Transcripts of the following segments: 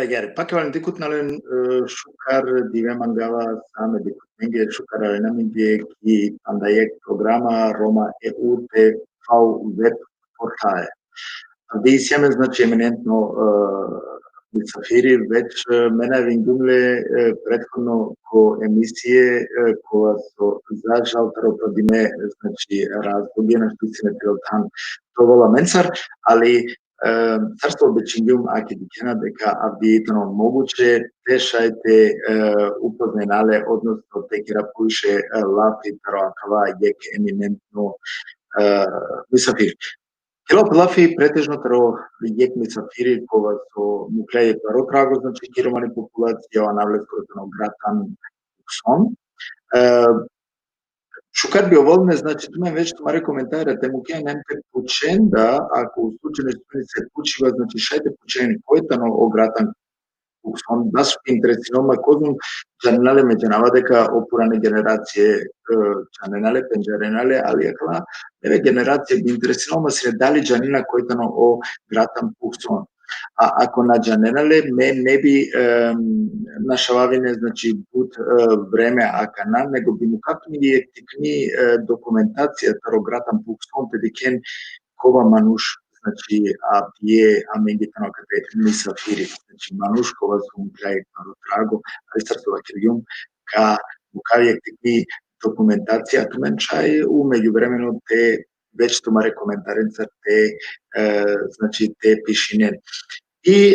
Iar pakevan dikutnalen shukar divemangava same dikutnenge shukar naminge ki pandayek programa Roma EU te fau web portae. Di sieme znači eminentno Safiri već mene vingumle prethodno ko emisije koja su zažaltaro prodime znači razloge na što se ne prilotan to vola mensar, ali Carstvo obećinjum aki dikena deka abdijetno moguće tešajte upoznenale odnosno tekira puše lapi taro akava jek eminentno Safiri. Kilo lafi pretežno taro jek Safiri kova su nukleje taro trago znači kiromani populacija o navleskotano gratan son. Шукар би оволне, значи, туме веќе тумаре коментарате, му кеја немте пученда, ако у случајно се пучива, значи, шајте пучени, којтано огратан куксон, баш интересинома козум, джаненале меѓанава дека опуране генерација, джаненале, пенџаренале, али акла, неве генерација би интересинома се дали джанина којтано о гратан куксон. А ако на джаненале не би нашававине, значи, буд време акана, него би му капни тикни документација таро гратан пуксон те дикен кова мануш, значи, а бие аменгитано кате Мисафири, значи, мануш кова сум крај таро траго, аристарсова кирјум, ка му кавијек тикни документација, тумен чај у меѓувремено те веќе тумаре коментаренца те, значи, те пишинен. И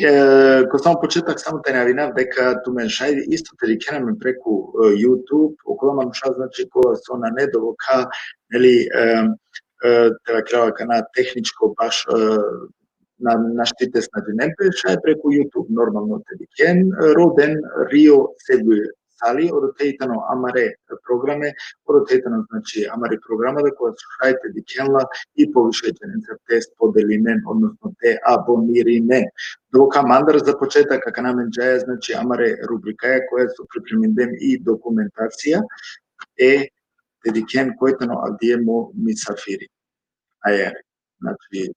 ко само почетак само те навинав дека тумен шај исто те рикенаме преку YouTube, около мануша, значи, кога со на недово ка, нели, тева крава ка на техничко баш на штитес на денемпе, шај преку YouTube нормално те дикен, роден Рио Сегуе Сали, одотејтано Амаре програме, одотејтано, значи, Амаре програма, да која шајте дикенла и повишејте те споделимен, односно те абониримен. Дока мандар за почетак, како намен джаја, значи, Амаре рубрика е, која се припремендем и документација, те дикен којтано авдиемо Мисафири. Ајер, значи,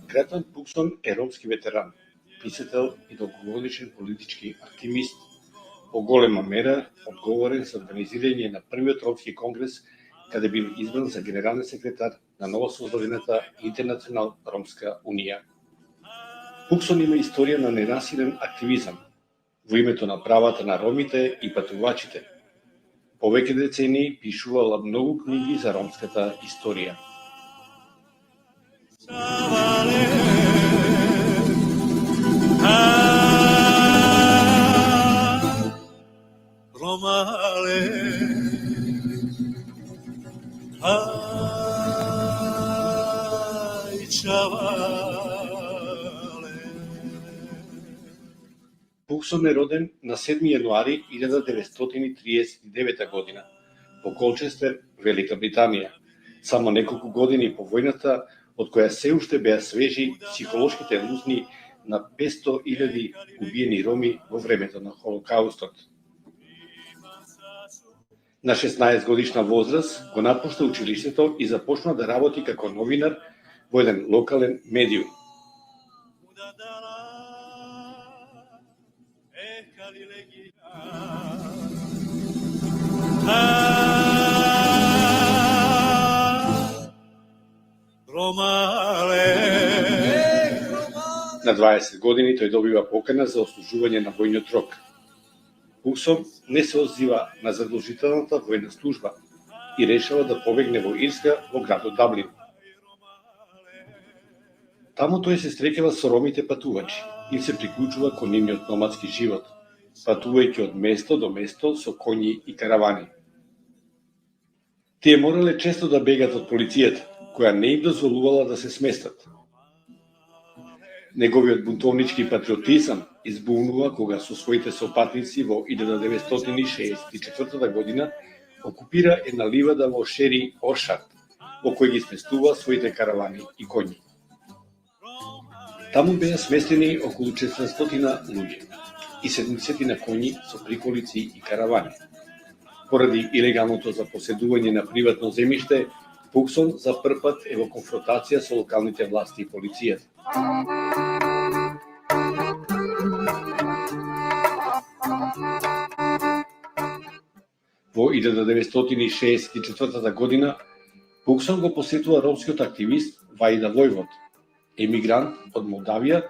Гратан Пуксон е ромски ветеран, писател и долгогодишен политички активист, по голема мера одговорен за организирање на првиот ромски конгрес, каде бил избран за генерален секретар на новосоздадената Интернационална ромска унија. Пуксон има историја на ненасилен активизам во името на правата на ромите и патувачите. Повеќе децении пишувала многу книги за ромската историја. Пуксон е роден на 7 јануари 1939 година во Колчестер, Велика Британија, само неколку години по војната, од која се уште беа свежи психолошките лузни на 500.000 убиени роми во времето на Холокаустот. На 16 годишна возраст го напушта училиштето и започна да работи како новинар во еден локален медиум. На 20 години тој добива покана за ослужување на војниот рок. Пуксон не се одзива на задолжителната војна служба и решава да побегне во Ирска, во градот Даблин. Таму тој се среќава со ромите патувачи и се приклучува кон нивниот номадски живот, патувајќи од место до место со коњи и каравани. Тие морале често да бегат од полицијата, која не им дозволувала да се сместат. Неговиот бунтовнички патриотизам избунува кога со своите сопатници во 1964 година окупира една ливада во Шери Оршард, во кој ги сместува своите каравани и коњи. Таму беа сместени околу 400 луѓе и 70 на коњи со приколици и каравани. Поради илегалното запоседување на приватно земјиште, Пуксон за прв пат е во конфронтација со локалните власти и полицијата. Во 1964 година Пуксон го посетува ромскиот активист Вајда Војвод, емигрант од Молдавија,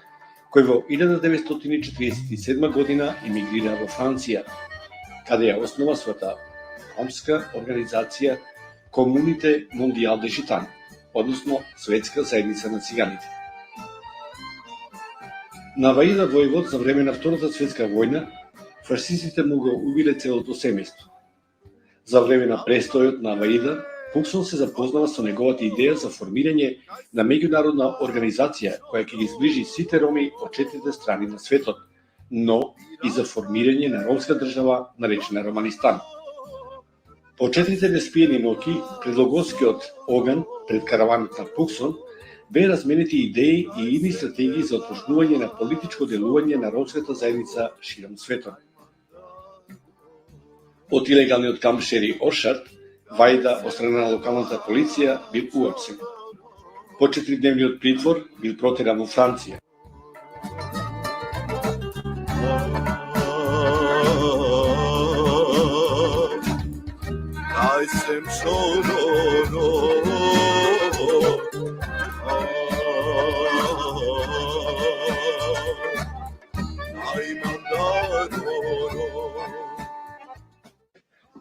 кој во 1947 година емигрира во Франција, каде ја основа својата ромска организација Комуните Мондијал де Житан, односно Светска заедница на циганите. На Вајда Војвод за време на Втората светска војна, фашистите му го убиле целото семејство. За време на престојот на Вајда, Пуксон се запознава со неговата идеја за формирање на меѓународна организација која ќе ги зближи сите роми од четирите страни на светот, но и за формирање на ромска држава наречена Романистан. По 4 неспиени ноќи, пред логоскиот оган пред караванот на Пуксон, беа разменети идеи и идни стратегии за отпочнување на политичко делување на ромската заедница широм светот. Од илегалниот камп Шери Оршард, Вајда од страна на локалната полиција бил уапсен. По 4-дневниот притвор бил протеран во Франција.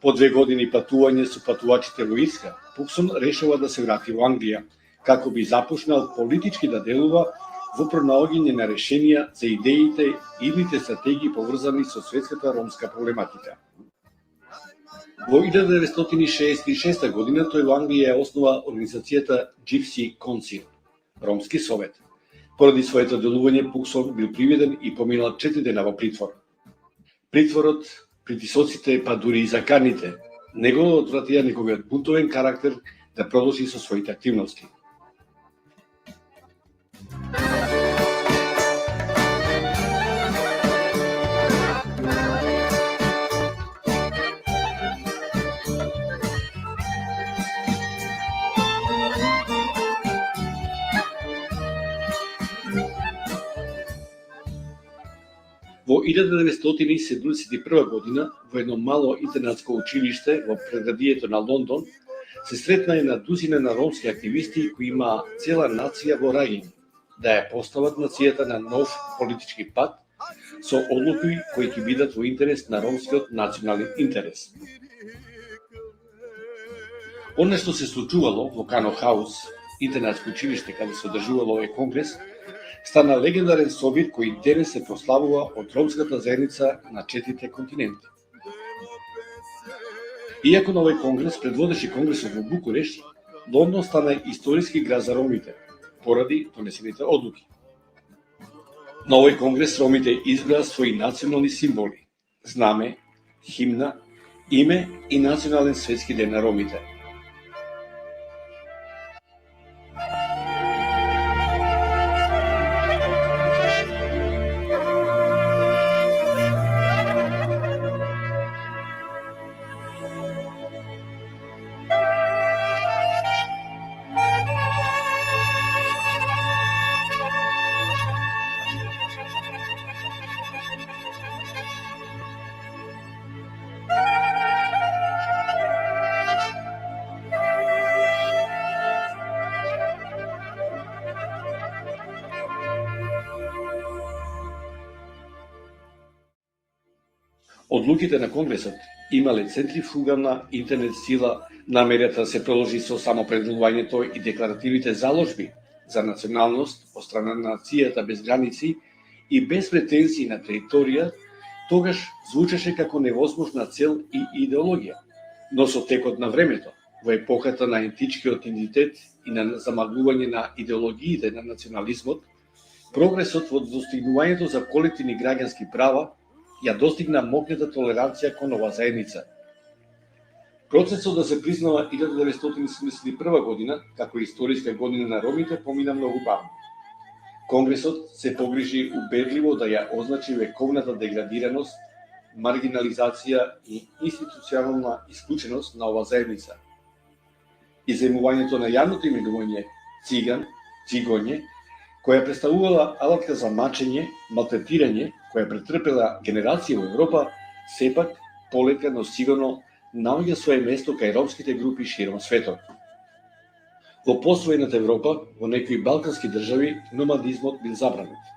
По 2 години патување со патувачите во Ирска, Пуксон решава да се врати во Англија, како би започнал политички да делува во пронаоѓање на решенија за идеите и идните стратегии поврзани со светската ромска проблематика. Во 1966 година тој во Англија ја основа организацијата Gypsy Council, Ромски совет. Поради своето делување Пуксон бил приведен и поминал 4 дена во притвор. Притворот, притисоците, па дури и заканите, не го одвратија неговиот бунтовен карактер да продолжи со своите активности. Во 1971 година, во едно мало интернатско училиште во предградието на Лондон, се сретна една дузина на ромски активисти кои имаа цела нација во раѓање, да ја постават нацијата на нов политички пат со одлуки кои ќе бидат во интерес на ромскиот национален интерес. Оно што се случувало во Кано Хаус, интернатско училиште каде се одржувало овој конгрес, стана легендарен собир кој денес се прославува од ромската заедница на 4 континенти. Иако на овој конгрес предводеше конгресот во Букурешт, Лондон стана историски град за ромите, поради донесените одлуки. На овој конгрес ромите избраа своји национални символи, знаме, химна, име и национален светски ден на ромите. Одлуките на Конгресот имале центрифугална интернет сила, намерата да се продолжи со самопределувањето и декларативните заложби за националност од страна на нацијата без граници и без претензии на територија, тогаш звучеше како невозможна цел и идеологија. Но со текот на времето, во епохата на ентичкиот идентитет и на замагување на идеологиите на национализмот, прогресот во достигнувањето за колективни граѓански права ја достигна мокната толеранција кон ова заедница. Процесот да се признава 1971 година како историска година на ромите помина многу бавно. Конгресот се погрижи убедливо да ја означи вековната деградираност, маргинализација и институционална исклученост на ова заедница. Иземувањето на јавното именување циган, цигоње, која представувала алатка за мачење, малтретирање, која претрпела генерација во Европа, сепак полека, но сигурно наоѓа свое место кај ромските групи широм светот. Во посвоената Европа, во некои балкански држави, номадизмот бил забранет,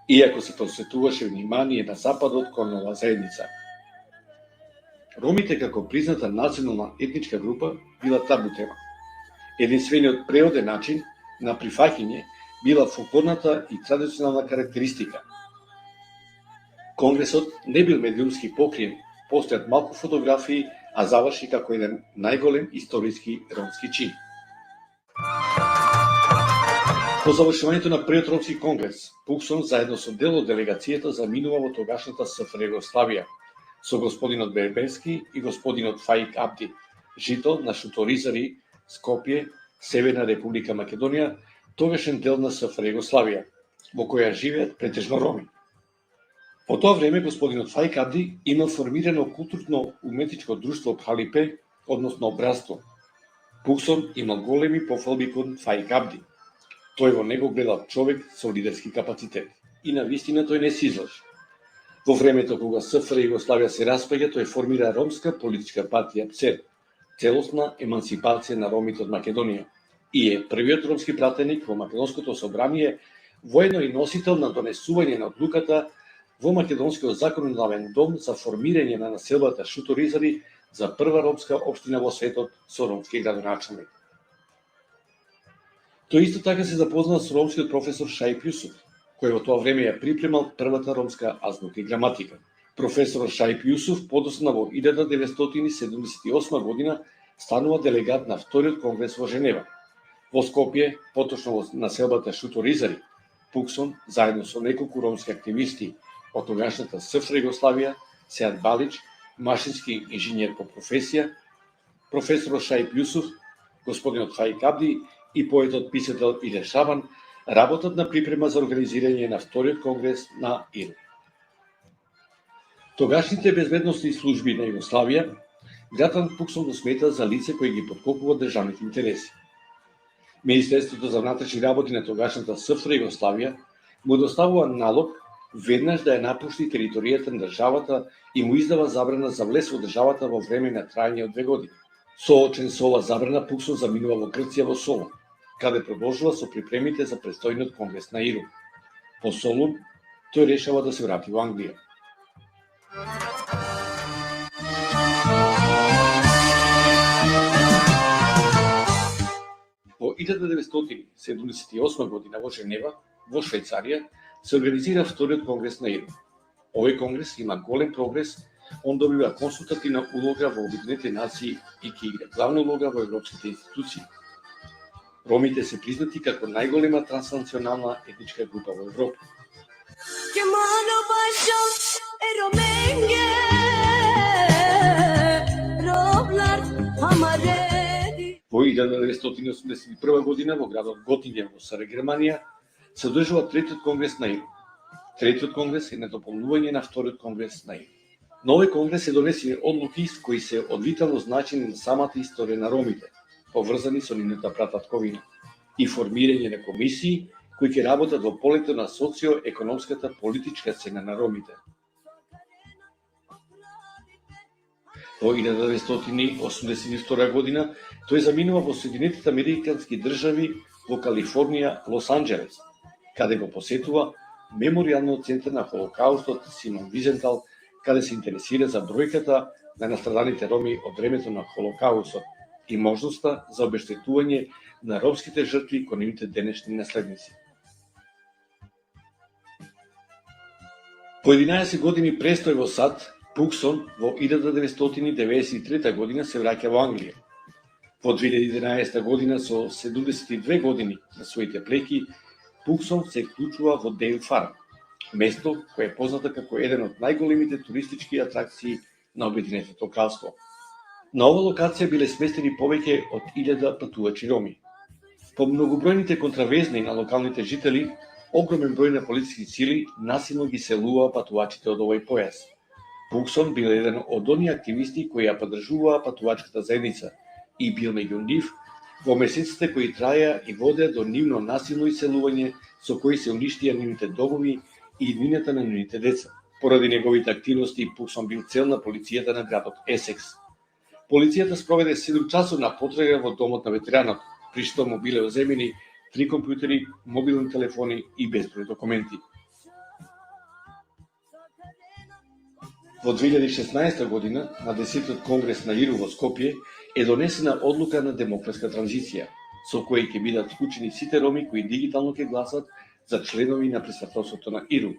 иако се посветуваше внимание на Западот кон оваа заедница. Ромите како призната национална етничка група била табу тема. Единствениот преоден начин на прифаќање била фолклорната и традиционална карактеристика. Конгресот не бил медиумски покриен, постојат малку фотографии, а заврши како еден најголем историски ромски чин. По завршувањето на првиот ромски конгрес, Пуксон заедно со дел од делегацијата заминува во тогашната СФР Југославија, со господинот Берберски и господинот Фаик Абди, жител на Шуторизари, Скопје, Северна Република Македонија, тогашен дел на СФР Југославија, во која живеат претежно роми. Во тоа време господинот Фаик Абди имал формирано културно-уметничко друштво Пхалипе, односно братство. Пуксон имал големи пофалби кон Фаик Абди. Тој во него гледал човек со лидерски капацитет. И на вистина тој не се излажи. Во времето кога СФР Југославија се распаѓа, тој формира ромска политичка партија ПЦЕР, целосна емансипација на ромите од Македонија, и е првиот ромски пратеник во Македонското собрание, воедно и носител на донесување на одлуката во Македонскиот законодавен дом за формирање на населбата Шуторизари за прва ромска општина во светот со ромски градоначалник. Тој исто така се запознал со ромскиот професор Шаип Јусуф, кој во тоа време ја припремал првата ромска азбука и граматика. Професор Шаип Јусуф подоцна во 1978 година станува делегат на вториот конгрес во Женева. Во Скопје, поточно во населбата Шуторизари, Пуксон, заедно со неколку ромски активисти од тогашната СФР Југославија, Сеат Балич, машински инженер по професија, професор Шаип Јусуф, господинот Фаик Абди и поетот писател Иле Шабан работат на припрема за организирање на вториот конгрес на ИРУ. Тогашните безбедностни служби на Југославија Гратан Пуксон го смета за лице кој ги подкопува државните интереси. Министерството за внатрешни работи на тогашната СФР Југославија му доставува налог веднаш да ја напушти територијата на државата и му издава забрана за влез во државата во време на трајање од 2 години. Соочен со ова забрана, Пуксон заминува во Грција во Солун, каде продолжува со припремите за престојниот конгрес на ИРУ. По Солун, тој решава да се врати во Англија. Во 1978 година во Женева, во Швајцарија, се организира вториот конгрес на ИРУ. Овој конгрес има голем прогрес, он добива консултативна улога во Обединетите нации и ќе игра главна улога во европските институции. Ромите се признати како најголема транснационална етничка група во Европа. Во 1981 година во градот Готинген во Сара Германија се одржува третиот конгрес на ИРУ. Третиот конгрес е надополнување на вториот конгрес на ИРУ. На овој конгрес се донесени одлуки кои се од витално значење на самата историја на ромите, поврзани со нивната прататковина, и формирање на комисии кои ќе работат во полето на социо-економската политичка сцена на ромите. Во 1982 година тој заминува во Соединетите Американски држави во Калифорнија, Лос Анџелес, каде го посетува Меморијалниот центар на Холокаустот Симон Визентал, каде се интересира за бројката на настраданите роми од времето на Холокаустот и можноста за обештетување на ромските жртви кон нивните денешни наследници. По 11 години престој во САД, Пуксон во 1993 година се враќа во Англија. Во 2011 година со 72 години на своите плеки, Пуксон се вклучува во Дейл Фарм, место кое е познато како еден од најголемите туристички атракции на Обединетото кралство. На ова локација биле сместени повеќе од 1000 патувачи роми. По многобројните контравезни на локалните жители, огромен број на полициски сили насилно ги селува патувачите од овој појас. Пуксон бил еден од оние активисти кои ја поддржуваа патувачката заедница и бил меѓу нив во месеците кои траја и водеа до нивно насилно иселување со кои се уништија нивните домови и иднината на нивните деца. Поради неговите активности, Пуксон бил цел на полицијата на градот Есекс. Полицијата спроведе 7-часовна потрага во домот на ветеранот, при што му биле оземени 3 компјутери, мобилни телефони и безброј документи. Во 2016 година, на 10-тиот конгрес на ИРУ во Скопје, е донесена одлука на демократска транзиција, со која ќе бидат вклучени сите роми кои дигитално ќе гласат за членови на претставителството на ИРУ.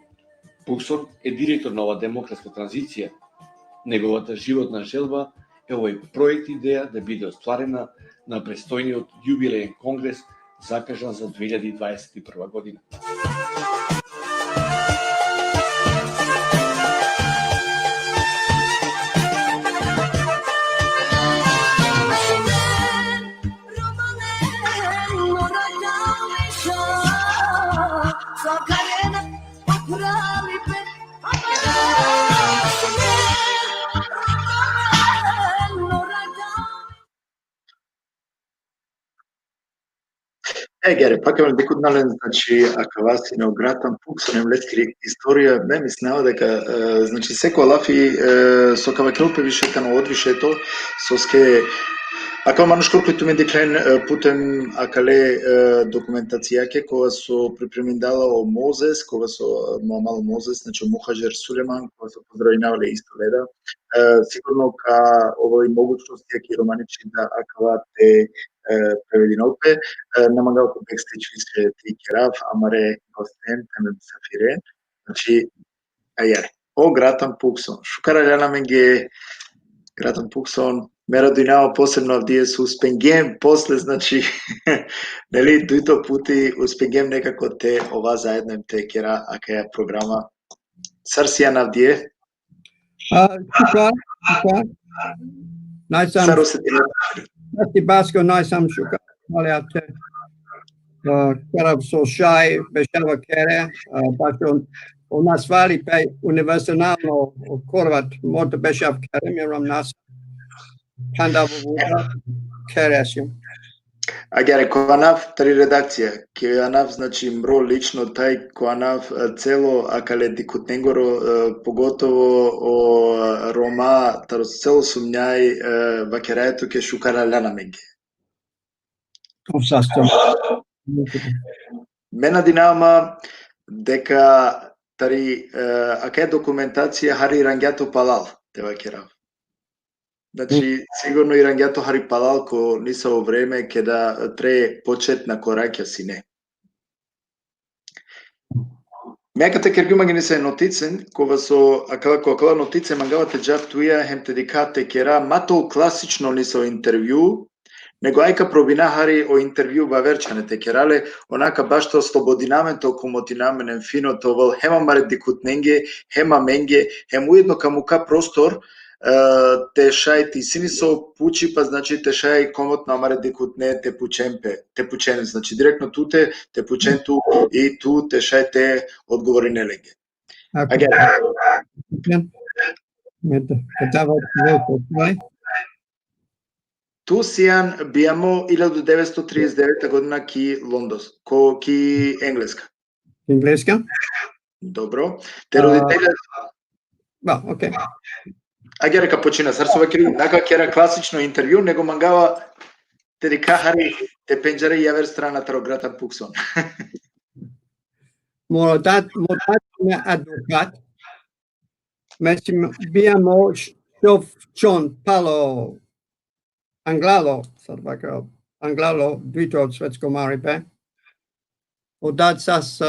Пуксон е директор на ова демократска транзиција. Неговата животна желба е овој проект идеја да биде остварена на престојниот јубилеен конгрес закажан за 2021 година. Гере, пак е декуднален, значи, ака вас и неогратан Пуксон им летки историја, не мислева дека, значи, секоја лафи со кавакелпе више кано одвишето, со ске ака манушкор кој туме деклен путем акале документацијаке, кога со припреминдала о Мозес, кога со Муамал Мозес, значи Мухаџер Сулеман, кога со поздравинавале исто леда, сигурно ка овој могуćности аки романичи да акава те превединопе, намагалку бекстејќ више ти керав, амаре гостен, темен сафире, значи, ајаре, о гратан Пуксон, шукара љана менге гратан Пуксон, ме радујнава посебно авдие со успенгем после, значи, нели, дуито пути успенгем некако те ова заедно те кера акаја програма. Сарсија навдие. Шукар. Најсам. Сарусетина. Ти Баско, најсам шукар. Мале те. Керав со шај, бешава кере, башо у нас вали пе университално корват, мота бешав кере, мирам нас. Пандаву вуда, кересјум. Агаре, коанав три редакција, коанав значи мро лично тај коанав цело акале дикутненгоро поготово о Рома тарос цело сумњај вакераето ке шукара ляна менге. Овсастом. Мена динама дека тари ака документација хари рангјато палал те вакерав. Значи, сигурно и рангјато хари палал ко ниса во време ке да тре почет на кораќа си не. Меката кергума ги не се нотицен, кога со акала нотице мангавате джав туја хем те дикате кера матол класично ниса интервју, него ајка пробинахари о интервју баверчаните керале, онака баш то слободинаменто комотинаменен финото вол хема маредикутненге, хема менге, хем уедно камука простор, те шај ти синисо пучи, па значи те шај комот на маредикутне те пучене, значи директно туте те пученту и ту те шај те одговори неленге. Tu сијан бијамо 1939 година ки Лондос, ки Енглеска. Englska? Добро. Те родители... Окей. Ајде река почина, сарсова кри, нака кера класично интервју, него мангава те рикахари, те пенџаре јавер страната Гратан Пуксон. Morat me advokat. Mislim, bijamo šovčon palo Anglalo, sad ovako, Anglalo, dvito od svetsko maripe. Odad sas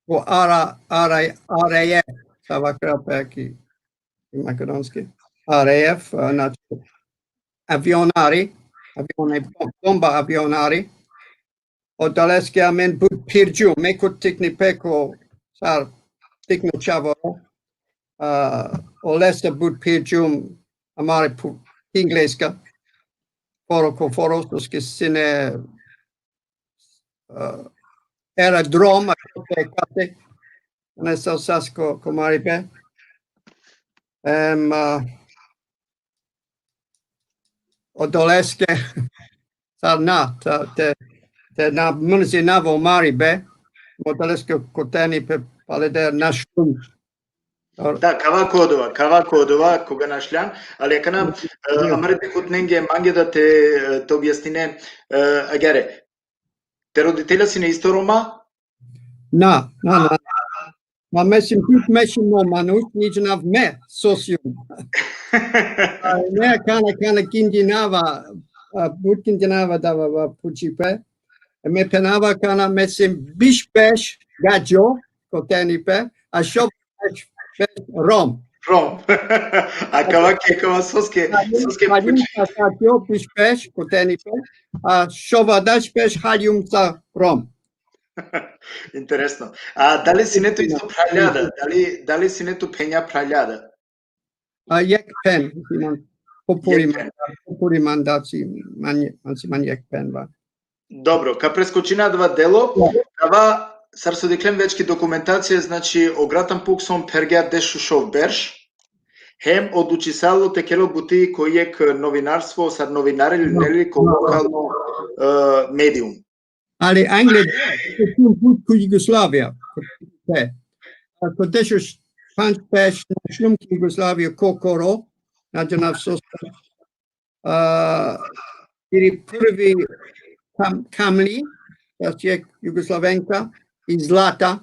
po RAF, sad ovako peki i makedonski. RAF, znači avionari, bomba avionari. Od daleske amen bud pirđu, mekut tikni peko, sar tikno čavo, o lesa bud pirđu, amare ingleska, foroske sine aerodroma, kate, ne sa sasko komaripe. Od daleske, sar na, te na mânzi navo maribe, modelesco coteni pe paleder nașlum. Da, cava codova, кога нашљан, али екана амарите кутненге манге да те објаснине, агере, те родителя си на исто Рома? Na. Ma mesim put mesim no manus, nici nav me socium. Ne kana kindinava dava pucipe. Me penava kana mesim bishpesh gajo kotenipe a shop Rom. Acaba soske Gajo bishpesh kotenipe a shovadash pesh halium sa Rom. Интересно. А дали синето исто праљада? Дали синето пења праљада? Jek pen, popuri mandati man jek pen va. Добро, ка прескочинадва дело, кава сарсо деклем вечки документација, значи о Гратан Пуксон пергеа дешушов берш, хем од учисало текело бути кој ек новинарство, сар новинари или нели ко локално медиум. Ali Anglija je put ku Jugoslavija. Ako dešuš panč peš na šlumki Jugoslavije kokoro, nađe na sosta, ili prvi kamli, da je Jugoslavenka, iz zlata,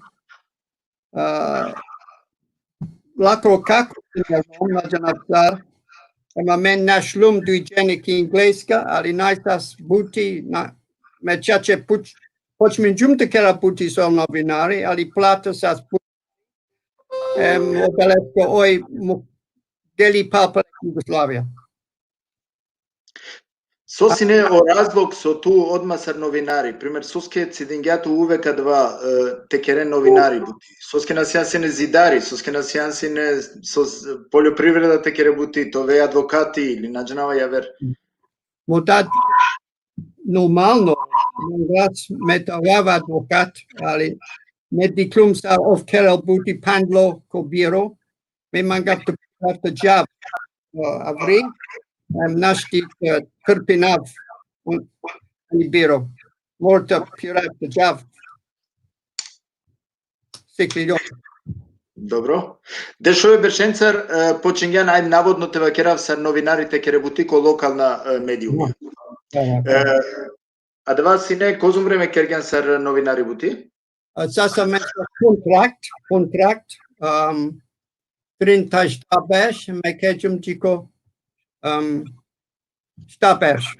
lako kako nađe na car, ima men na šlum dujđenik ingleska, ali najsas buti me čače počmin džumte kera puti sol novinari, ali plata sas puti odalesko oj deli papa Jugoslavija. Сосине о разлог со ту одма сар новинари, пример соске цидингјато увека два текерен новинари бути. Соске насјансине зидари, соске насјансине со полјопривреда текере бути, тове адвокати или наџнава јавер. Модат normalno, metavava advokat, ali mediklum sa of kerel buti pandlo ko biro, me mangap to job avri, nashti krpinav ni biro, morta pirav to job. Sikli Добро. Дешове Бершенцар почиња најнаводно те вакерав сар новинарите ке ребути ко локална медиуми. А два сине козум време керген сар новинари бути? Саса ме контракт, 30 штабеш, ме кечум тико штабеш.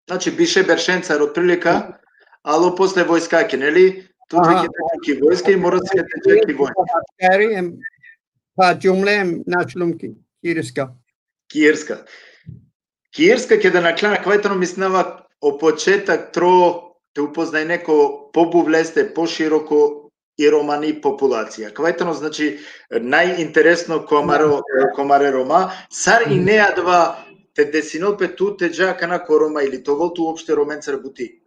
Значи бише Бершенцар од прилика, ало после војскаки, нели? Тут ќе течеки војска и мора се течеки војска. Па џумле начлум кирска. Кирска. Киерска ќе да наклана квајтано мислнава о почеток тро те упознай неко побувлесте пошироко и романи популација. Квајтано значи најинтересно комаре рома, сар и неа два те десинопе ту те джака на корома или то волту уопште роменцар бути.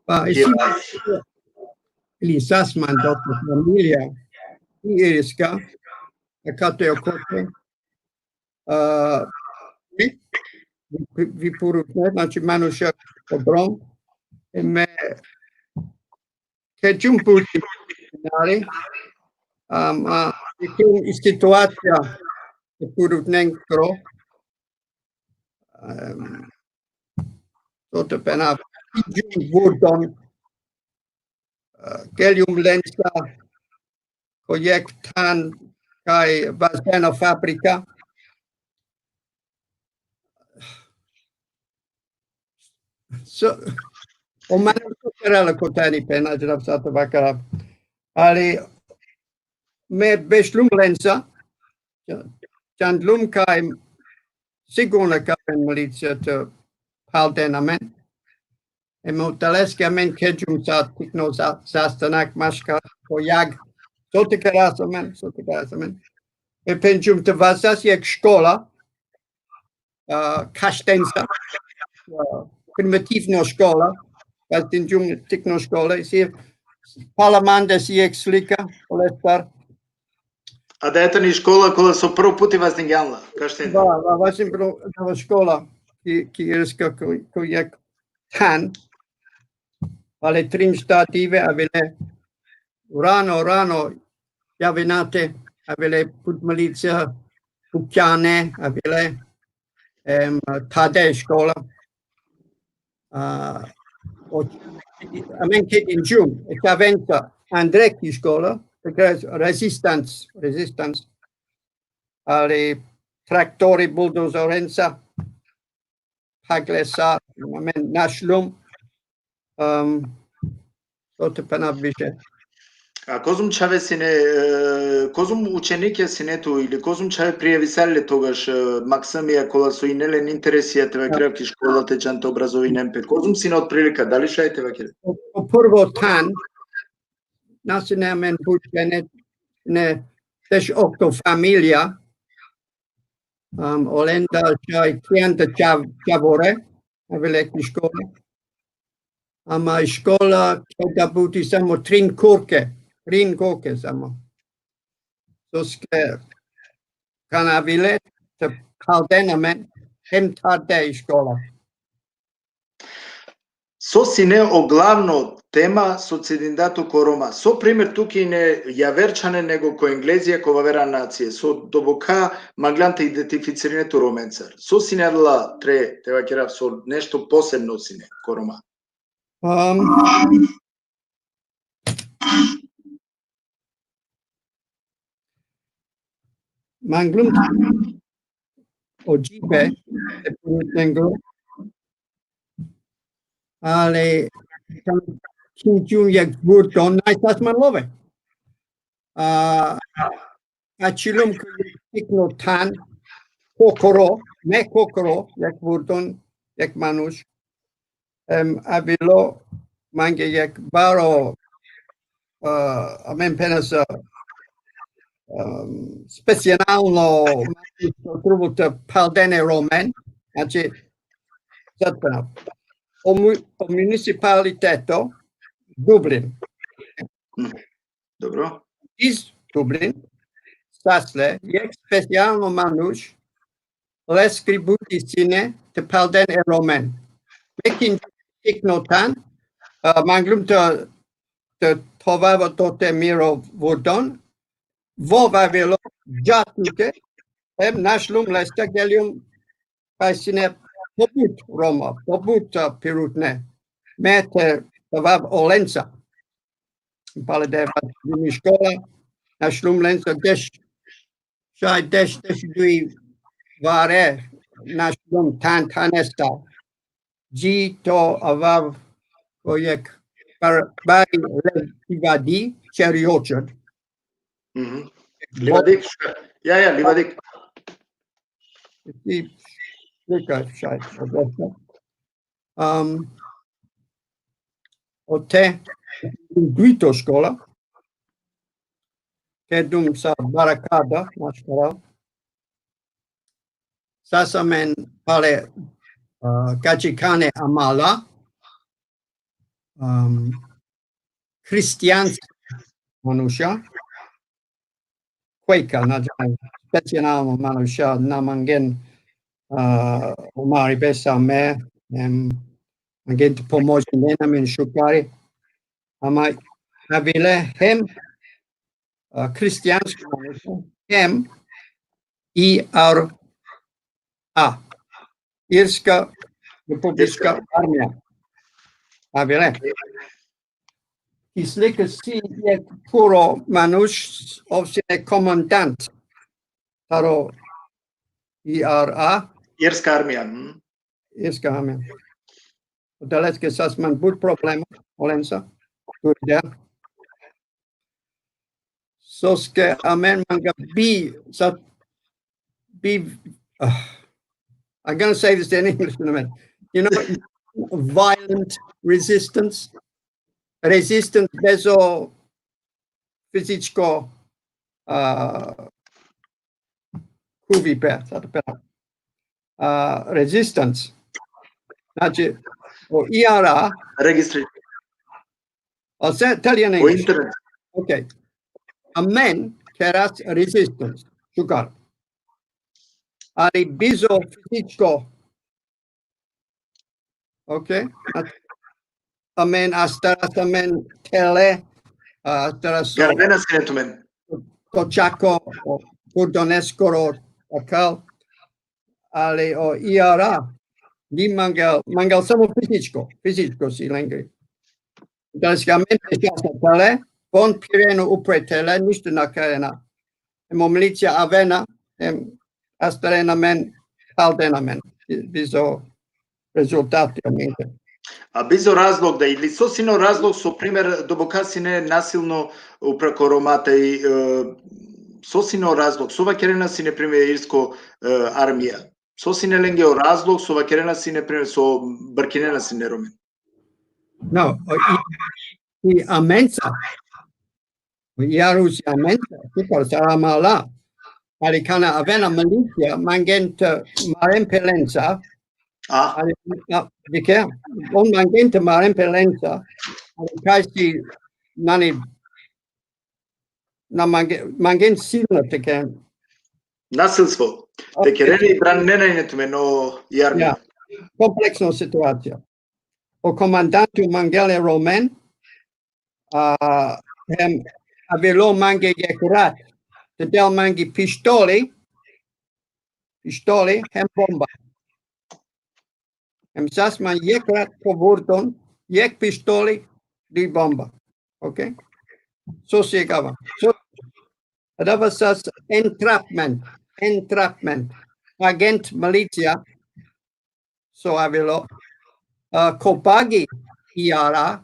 Pa ili sasman dopo familia irska, като е окоте, ви поручне, значи Мануша Оброн, ме кечум пути, нали, и ситуация е поручнен кро, toto pena Jum Vurdon, Gelium Lensa, Projektan kai Vasena Fabrica. So, o manu superala kotani pena drap sata bakara. Ali me beslum lensa, chandlum kai sigurna kapen militia to paldenamen. Emotaleskiamen kejum sa tikno sastanak mashka kojag sotikarasamen. E penjum te vasas jak szkola kasztensa, prymitywna szkola, penjum tikno szkola, si palamanda si ekslika, polestar. А да ето ни школа кола со прв пути вас дингјална, каштен. Да, вашим прва школа ki irska kojak tan. Ale trim stative avele rano javinate avele putmalizia pucciane avele tade scola amen che in giun e caventa andrecchi scola perché resistance alle traktori bulldozerenza paglesa amen nashlum toto penabliche. А козум чаве сине, козум ученике синету или козум чаве пријависале тогаш Максимија кола со инелен интересија тебе кревки школата чанто образовинемпе. Козум сине од прилика, дали шајте вакел? Прво тан, насине мен бучене не теш окто фамилија, Олenda чај клиента чаворе, велики школа. Ама школа ќе да бути само трин корке само. Соске канавиле те калденамен хем таде школа. Со сине о главно тема социдиндато корома. Со пример туки не јаверчане него ко енглезија ко вера нација. Со добока магланте идентифицирането роменцар. Со сине ла тре тева керав со нешто посебно сине корома. Manglum ojibe e tengo ale kinjum jak Vurdon naisas manlove. Achilum tikno tan kokoro jak Vurdon jak manush. Avilo mange jak baro amen penas specijalno trubute paldene romen, znači zatpena. O municipaliteto Dublin. Dobro. Iz Dublin sasle je specijalno manuš le skributi sine te paldene romen. Mekin tiknotan manglum te tovava tote miro Vurdon. Vova velo jatnuke nashlum lesta gelium pasine pobut Roma, pobut pirutne. Mete tovav olensa. Pale deva dimi škola, nashlum lensa desh dui vare nashlum tanesta. Ji to avav kojek bari livadi cherry orchard. Livadik, ja, Livadik. Слика шай. От те двито школа, те дум са баракада, нашкара. Сасамен пале качикане амала, християнски мануша, Quaker, specijalno manusha namangen umari besa me, mangen pomoći nenamen šukari, ama avile hem kristijanski manusha, hem IRA, Irska republička armija, avile. I slika si je puro manuš, ovsine komandant, taro IRA. Irska armija. Irska armija. Dalece sasman bud problema, olensa, turda. Soske amen manga I'm going to say this in English in a minute. You know, violent resistance. Resistance bezo fizičko kuvipe, resistance. Znači, o IRA. Registri. I'll say tell you in O English. internet. Okay. Amen keras resistance. Šukar. Ali bizo fizičko. Okay. Amen astarasamen tele astaraso Garvena sinetumen. točako purdoneskoro akal ali o IRA di mangal samo fizičko si lengri. Dalskamente šasa tele von pireno upre tele ništa nakarena. Emo milicija avena astarena men aldena men bizo rezultati aminte. A bizo razlog da ili sosino razlog so primer dobokasine nasilno upreko Romata i sosino razlog sova kerena sine primer irsko armija. Sosine lengeo razlog sova kerena sine primer so barkinena sine Romen. No, i amensa. Iarusi amensa, super saramala. Ali kana avena militia mangenta marempelenza. Dike, on mangente marempelenza, kaisi nani na mangen silna teke. Nasilstvo. Teke reni branena inetume no jarmija. Ja, kompleksna situacija. O komandantu mangele Romen, hem avelo mange jekurat, te del mangi pistoli, hem bomba. Sas man jekrat povordon, jek pistoli, di bomba. Okay? So siegava. So, adava sas entrapment. Agent militia, so avilo, Kopagi IRA,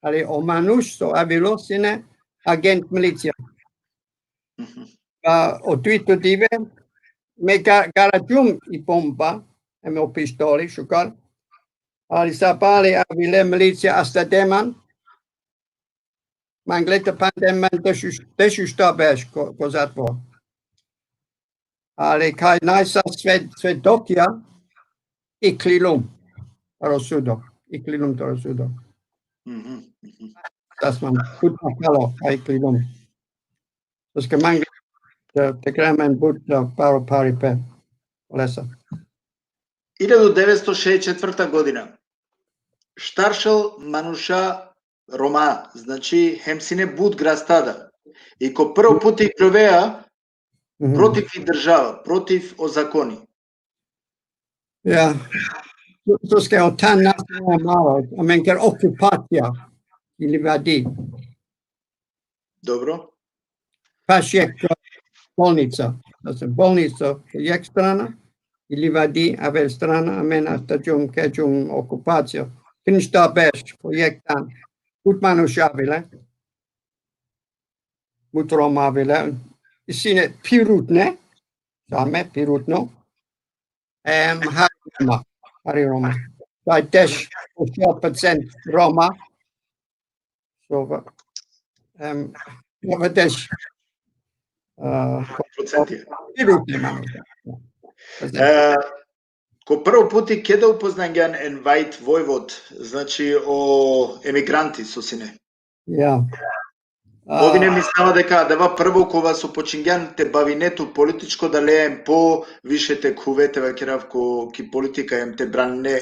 ali o manush, so avilo sine agent militia. O tuito dive, me garajum I bomba, e me o pistoli, šukar. Ali sapali avile militia asta deman. Mangleta pandeman deshu stabeš kozatvo. Ali kaj najsa svedokia iklilum rosudo. Tasman putmakalo iklilum. Toske mangleta te kremen bud paro paripe. Olesa. 1964 godina. Štaršal Manuša Roma, znači hemsine bud grastada. I ko prvo put ih prevea protiv i država, protiv o zakoni. Ja, to ska o tan nacionalna malo, men ker okupacija ili vadi. Dobro. Paš je bolnica, bolnica je strana, ili vadi ave strana, amen stagion kečum okupacija. Finsta beš, projekt dan. Gut manushavile. Gut romavile. Isine pirutne, same pirutno. Hari Roma. Taj tež 100% Roma. So, ovo tež Проценти. pirutne máme. Ко прво пути ке да упознањан ен White Vojvod, значи о емигранти со сине. Ja. Овине мислева дека дева прво кога со почињан те бавинето политичко да леем по вишете кувете вакерав ки политика ем те бранне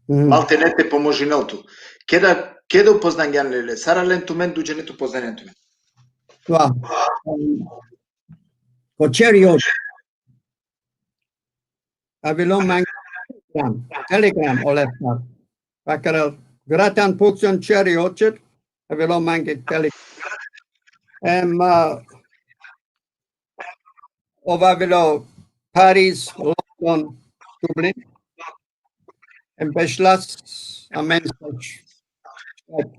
малте не те поможинелту. Ке да упознањан леле сарален тумен дуџенето познањан тумен. Тоа. Kočeriot. Avilo Telegram olepnar. Vakar gratan pukson Cheriočet. Avilo mange Telegram. Ova vilo Paris, London, Dublin. Beşlas amensach.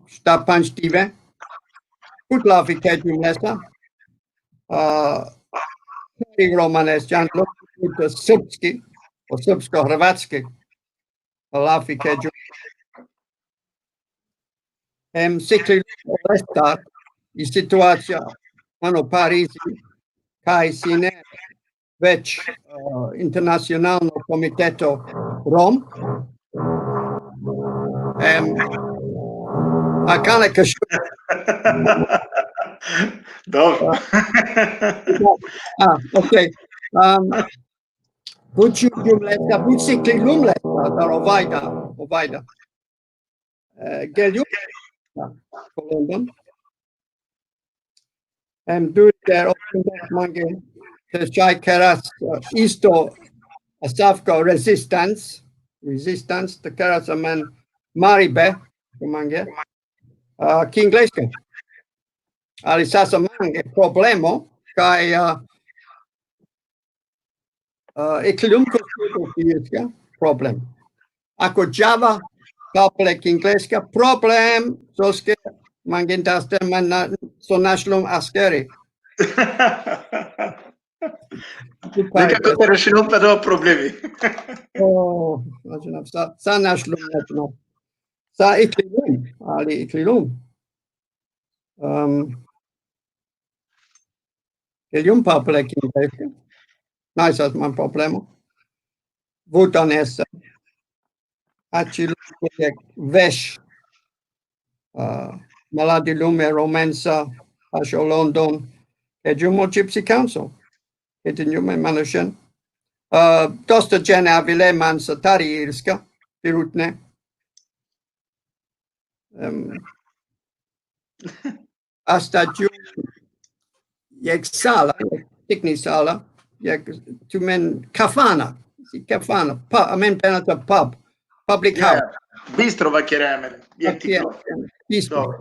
Stapan Stive. Kutlafi Kejumlesa. Romanes Janlo, Srpski, Srpsko-Hrvatski, Lafi Keđu. Sikli Lestar i situacija u Parizi, kaj si ne već internacionalno komiteto Rom. A kane kašu. Dobro. Okay. Buçu cümlete, bu sikli cümlete, dar ovayda. Geliyor. London. Du der openbart mange tečaj keras isto stavka resistance, te keras amen maribe, mange, kingleske. Ali sasa mange problemo kaj eklumkostiga problem. Ako Java kaplek ingleska problem, soske mange daste man so našlom askeri. Nekako te rešilo pa problemi. Sa našlom, sa eklilum, ali eklilum. Kelium paplek ingleska. Najsas man problemo. Vutan essa. Acilujek veš. Maladi lume romensa. Asho London. Kejumo Gypsy Council. Ketinjume manushen. Dosta gene avile man satari irska. Pirutne. Asta jak sala, tikni sala, jak tumen kafana, amen penata pub, public house. Bistro vakireme. Bistro.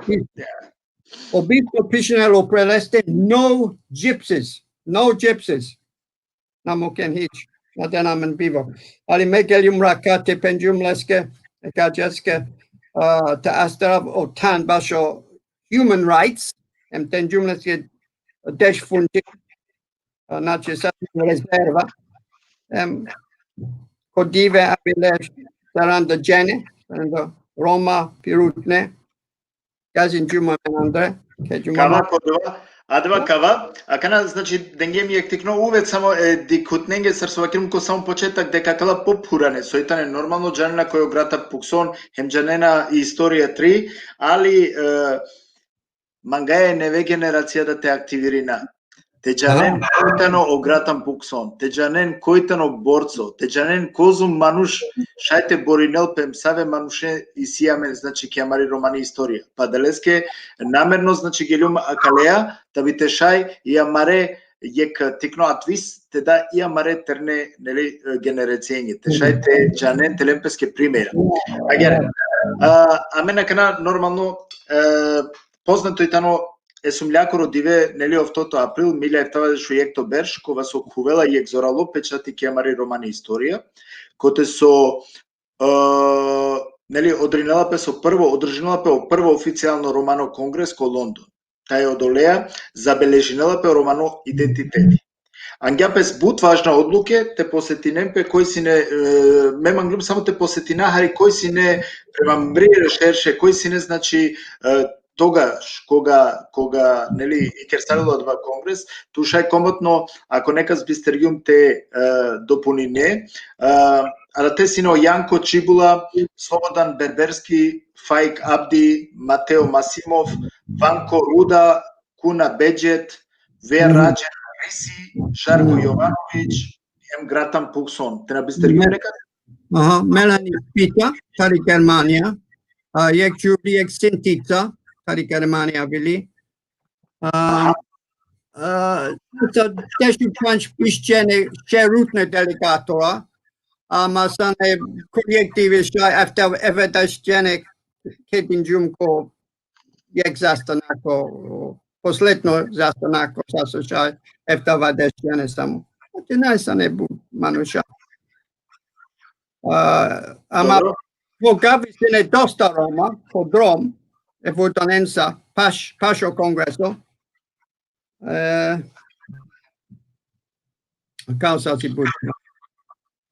Obispo Piscinello preleste no gypsies. Namo ken hitch. Naten amen vivo. Ali megelium rakate penjumleske, ekajeske, ta astrav o tan basho human rights, tenjumleske desh funti, nace sa reserva, codive abile saranda gene, saranda Roma, Pirutne, Gazin Juma Menandre, Kava kodova, adva kava, akana znači dengem je tikno uvek samo dikutnenge sarsovakirm ko samo početak дека кала попуране, соитане нормално джанена кој ограта Пуксон, хемджанена и историја 3, али мангаје неве генерација да те активирина. Теджанен којтано огратан Пуксон, теджанен којтано борцо, теджанен козум мануш шајте боринел пемсаве мануше и сијамен, значи кјамари романи историја. Па делеске намерно, значи гелюм акалеа, да бите шај и амаре јек тикно атвис, те да и амаре терне нели генерацијење, те шајте джанен телемпеске примера. Агер, амена кана нормално познато и тано Есумљако родиве нели овтото април 1900 берш кога со кувела и екзорало печати кемари романи историја, коте со нели одржинала пе прво официјално романо конгрес ко Лондон. Тај одолеа забележинала пе романо идентитети. Ангјапес бут важна одлуке, те посетинем пе кој си не, ме манглум само те посетина, хари кој си не, према мри решерше, кој си не, значи, тогаш, кога нели, и керсалило два конгрес, тушај комотно, ако неказ бистергиум те допунине, а да те сино Јанко Чибула, Слободан Берберски, Фаик Абди, Матео Масимов, Ванко Руда, Куна Беџет, Веа Раџен Риси, Шарко Јовановиќ, Ем Гратан Пуксон. Те на бистергиум некад? Melanie Pita, tari Germania. Jek Juliek Sintica, tari Germania bili. Tešu članč pišćene šerutne delegatora, ma sane projektive šaj efter evadašćene kedinđum ko jek zastanako, posletno zastanako sasošaj efter vadašćene samo. Te najsane bu manuša. Ama pogavi se ne dosta Roma, po drom, e votanensa, pašo kongreso. Kao sad si budu.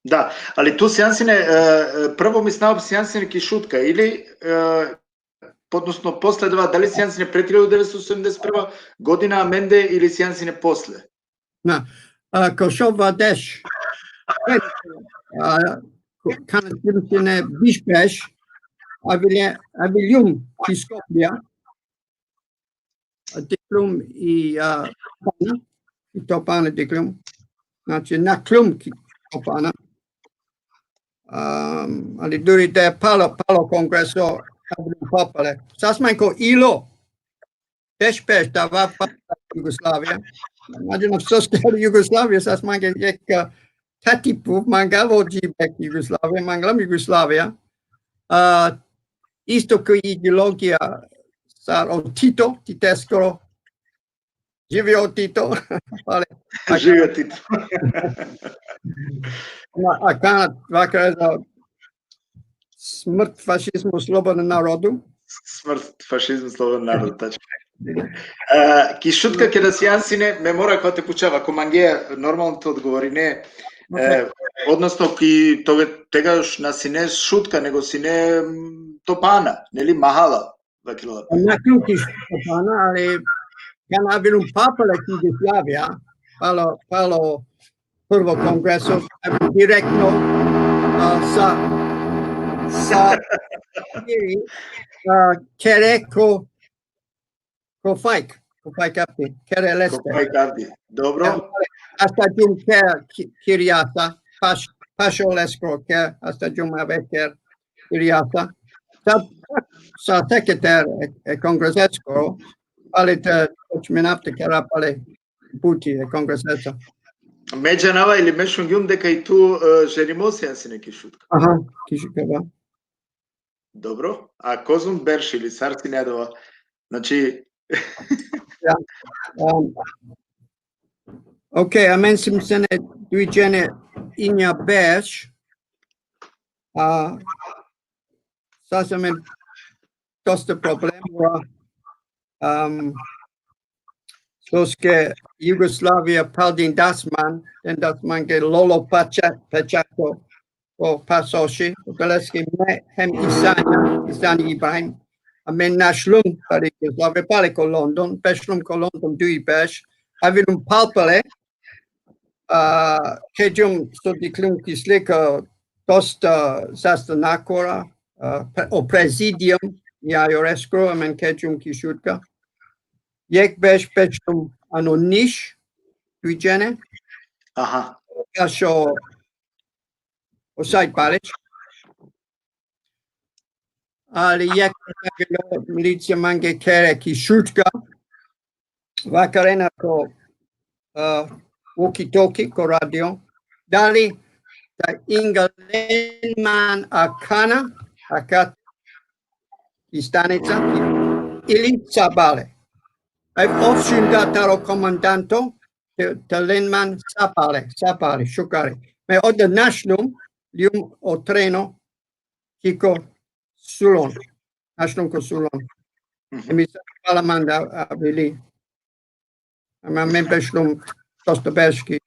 Да, али ту сеансине, прво ми снав сеансине ки шутка, или, односно после това, дали сеансине пред 1981 година Аменде или сеансине после? Na, Kosovo Vardeš, kanatçılıkine Bişbeş, Avilium Piskopia, diplom i Topana diplom, znači na klum Topana. Ali durante Palo Congresso Avilium Popale. Sasmanko Ilo, Bešbeş da va Jugoslavia. Imagino soskali Jugoslavia, sasmanko jek Tatipu, mangavo jibek Jugoslavia, manglam Jugoslavia. Isto ko ideologija o Tito, Titesco, živio Tito. Živio Tito. A kanat vakareza smrt fašizmu slobodnom narodu. Смрт фашизм слободен народ, тачка. Ки шутка ке да сеансине, ме мора кога те пучава, комангеја нормално те одговори, не. Односно ки тегаш на сине шутка, него сине Топана, нели Махала вакило. На клуки Топана, али кана авилум папале Југославија, пало прво конгресо, директно sa kere ko fajk apti, kere leste. Fajk apti, dobro. Asta džum kirijata, pašo leskro, asta džum aveker kirijata. Sa teketer kongresetsko, ali te minapte kerapale puti kongresetsa. Međanava ili mešungum дека и ту женимо сеанси неки шутка. Аха, кишука, да. Добро. А Козун Берш или Сарски Недова, значи... Окей, а мен сим се не дујджене Инја Берш, сасем е доста проблемува, Soske Jugoslavia Paldin Dasman, den Dasman ge Lolo Pachako, o Pasoshi, o Galeski hem Isani Ibrahim, a men Nashlum, pari Jugoslavia pale ko London, Beshlum ko London dui Besh, avilum palpale, kejum so diklum kislika dosta sastanakora, o presidium, Ioresco, a men kejum kishutka. Jek bešpečnom ano niš, duјđene. Aha. Kašo osaj palić. Ali jek milicija mange kere ki šutka. Vakarena ko walkie-talkie, ko radio. Dali da inga lenman akana, akat i stanica, ili sabale. Ovšim dataro komandanto, te lenman sapale, šukare. Me od našlum, ljum o treno, kiko sulon, našlum ko sulon. Mi se palamanda bili. Ma men bešlum dosta beški.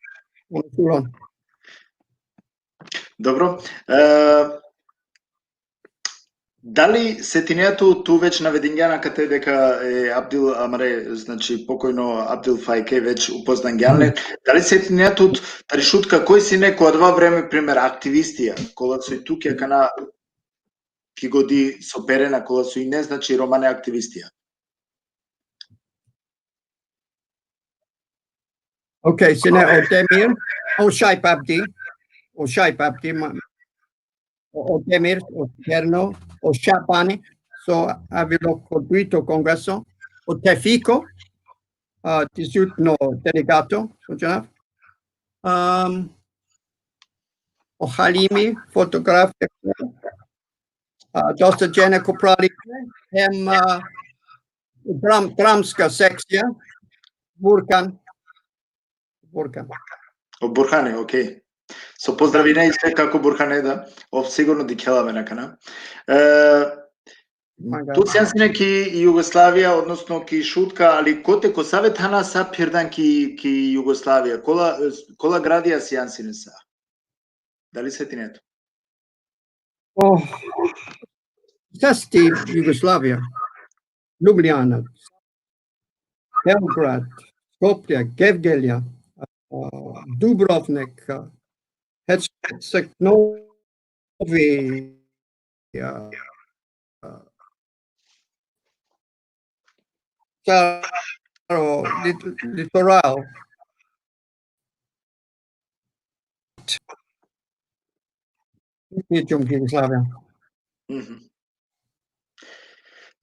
Добро. Дали сетињето ту веќе наведен кате дека е Абдил Амаре, значи покојно Абдил Фајке веќе упознан гјалне, дали сетињето тари шутка кој си некој од два време пример активистија, кола со и туке кана ки годи со перена кола со и не значи романе активистија. Okay, sine o Demir, o Shaip Abdi, o Demir, o Kerno, o Shabani, so avilo conduito congresso, o Tefico, no delegato, so già. O Halimi, fotografico, dosta žene koprali, dramska sekcija, Burkan. О Бурхане, окей. Со поздравина и све како Бурхане, да. Сигурно дикеламе накана. Тут сенсине ки Југославија, односно ки шутка, али коте ко савет хана са пирдан ки Југославија. Кола градија си јансине са? Дали сетинето? Сести Југославија, Ljubljana, Belgrad, Skopje, Gevgelja, Dubrovnik, Herceg Novi, Litoral. Југославија.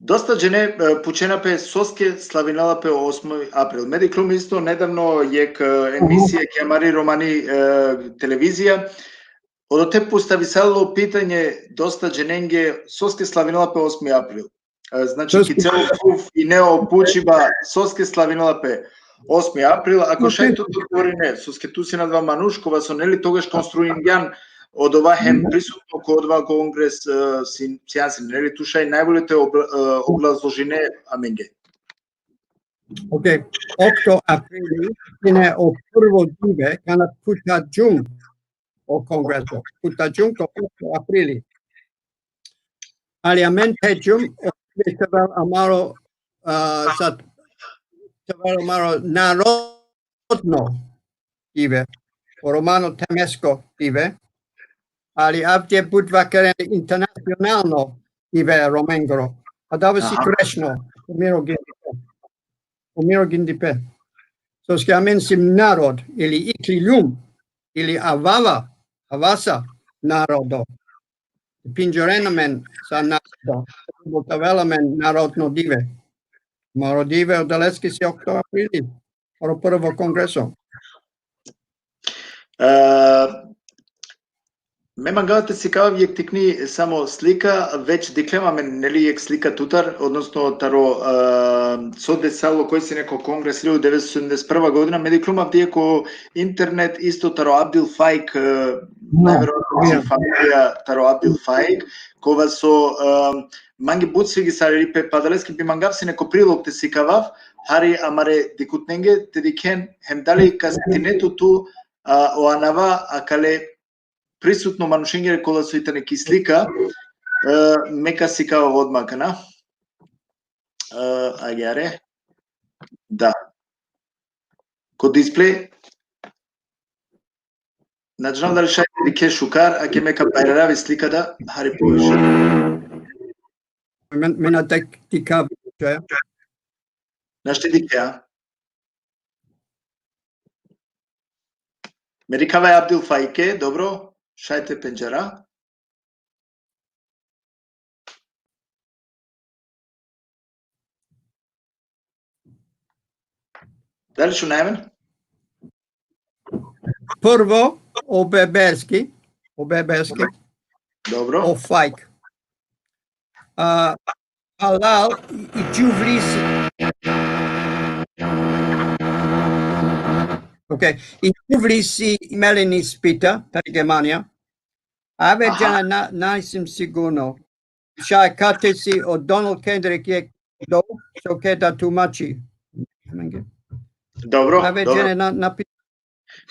Доста жене пученапе соске славиналапе 8 април. Медиклум исто недавно јек емисија ке мари романи телевизија. Одоте постависало питање доста жененге соске славиналапе 8 април. Значи ки целокув и нео пучиба соске славиналапе 8 април, ако шајто одговори не, соске ту си на два манушкова со нели тогаш конструингјан од ова хем присутно ко ова конгрес сијансин, нели туша и најболите облазложине аменге. Окей, 8 априли ине о прво диве кана пута џум о конгресо. Пута џум ко 8 априли. Али амен те џум Tevel Amaro Tevel Amaro narodno dive, o romano temesco dive, ali avdje budvakaren internacionalno dive romengro. Adava si grešno, umiro gindipe. So skjamen sim narod, ili ikliljum, ili avasa narodo. Pinđorenamen sa narodo. Botavelamen narodno dive. Maro dive od Daleski si 8 aprili. Oro prvo kongreso. Ме мангалате си кава јек тикни само слика, веќе диклемаме нели јек слика тутар, односно таро содесало кој си неко конгрес 1971 година, медиклумав диеко интернет исто таро Абдил Фајк, најверојатно си фамилија таро Абдил Фајк, кова со манги буцви ги сари пе падалески би мангав си неко прилог те си кавав, хари амаре дикутненге те дикен хем дали касетинето ту оанава акале присутно манушење кола со ите неки слика, мека си кава одмакана. Агјаре. Да. Ко дисплей. Наджнам дали шајте ди ке шукар, а ке мека байрарави слика да хари повише. Мена ти кава. Наште ди ке, Мерикава е Абдил Фајке, добро. Шајте пенџера. Дали шу најмен? Прво, Обеберски. Добро. О Фајк. Халал и Џувлиси. Okay, i Џувлиси Meleni spita per Germania. Ave già nasim sigurno. Shai katesi o Donald Kendrick je do so che da tumači. Dobro, Ave dobro. già na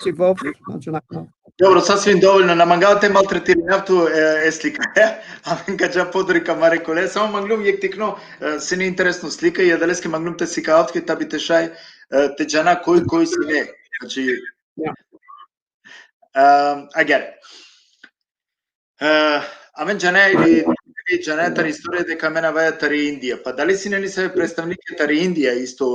си воври, значи Dobro, sasvim dovoljno. Na mangao te maltretirането е слика. Ами каджа подрика маре коле. Само манглум ек тикно се не интересно слика и далески манглум те сика аутки таби те шай те джана кој си не. Значи I get it. Амен джана или джана тари историја дека мене ваја тари Индија. Па дали си нели се представники тари Индија исто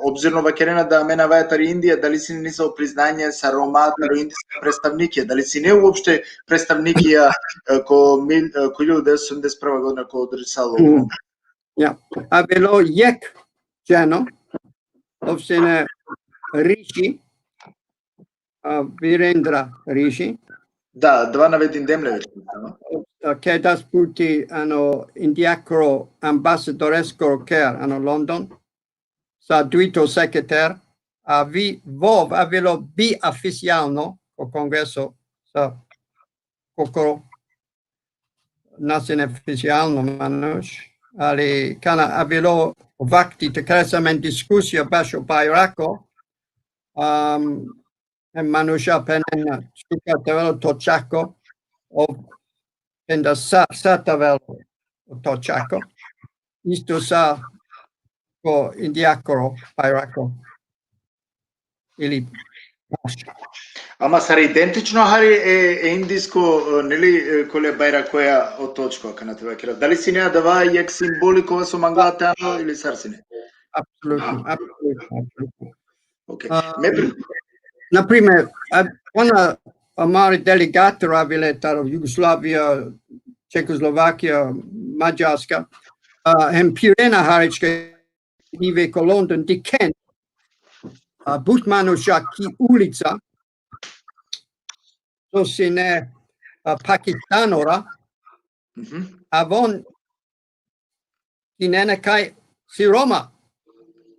обзирно вакерена да мене ваја тари Индија, дали си не се признање са Рома тари индиски представники, дали си не уопште представники ко 1971 година ко одрисало. Ja, avelo jek jano ovsene Rishi Virendra Rishi. Да, два наведен демлевич. Che das puti ano indiacro ambassadoresco care ano London. Sa duito secretar vi vov avelo bi ufficialno o congresso sa kokoro nasen ufficialno manush ali kana avelo vakti te kresamen diskusio basho bairako manusha penen skukatevelo tochako o penda satavelo tochako isto sa ko indiacro bairako ili Ама сар идентично хари е индиско нели коле бајра која од точко кана те вакира. Дали си неа дава јак символикова со манглата или сар си не? Абсолютно. Окей. Например, она мари делегатора вилетар Југославија, Чекословакија, Маđарска, Пирена Харичка живе ко Лондон ди Кент, Бутмануша ки улица, то си не Пакистанора, а вон ки не кај си Рома,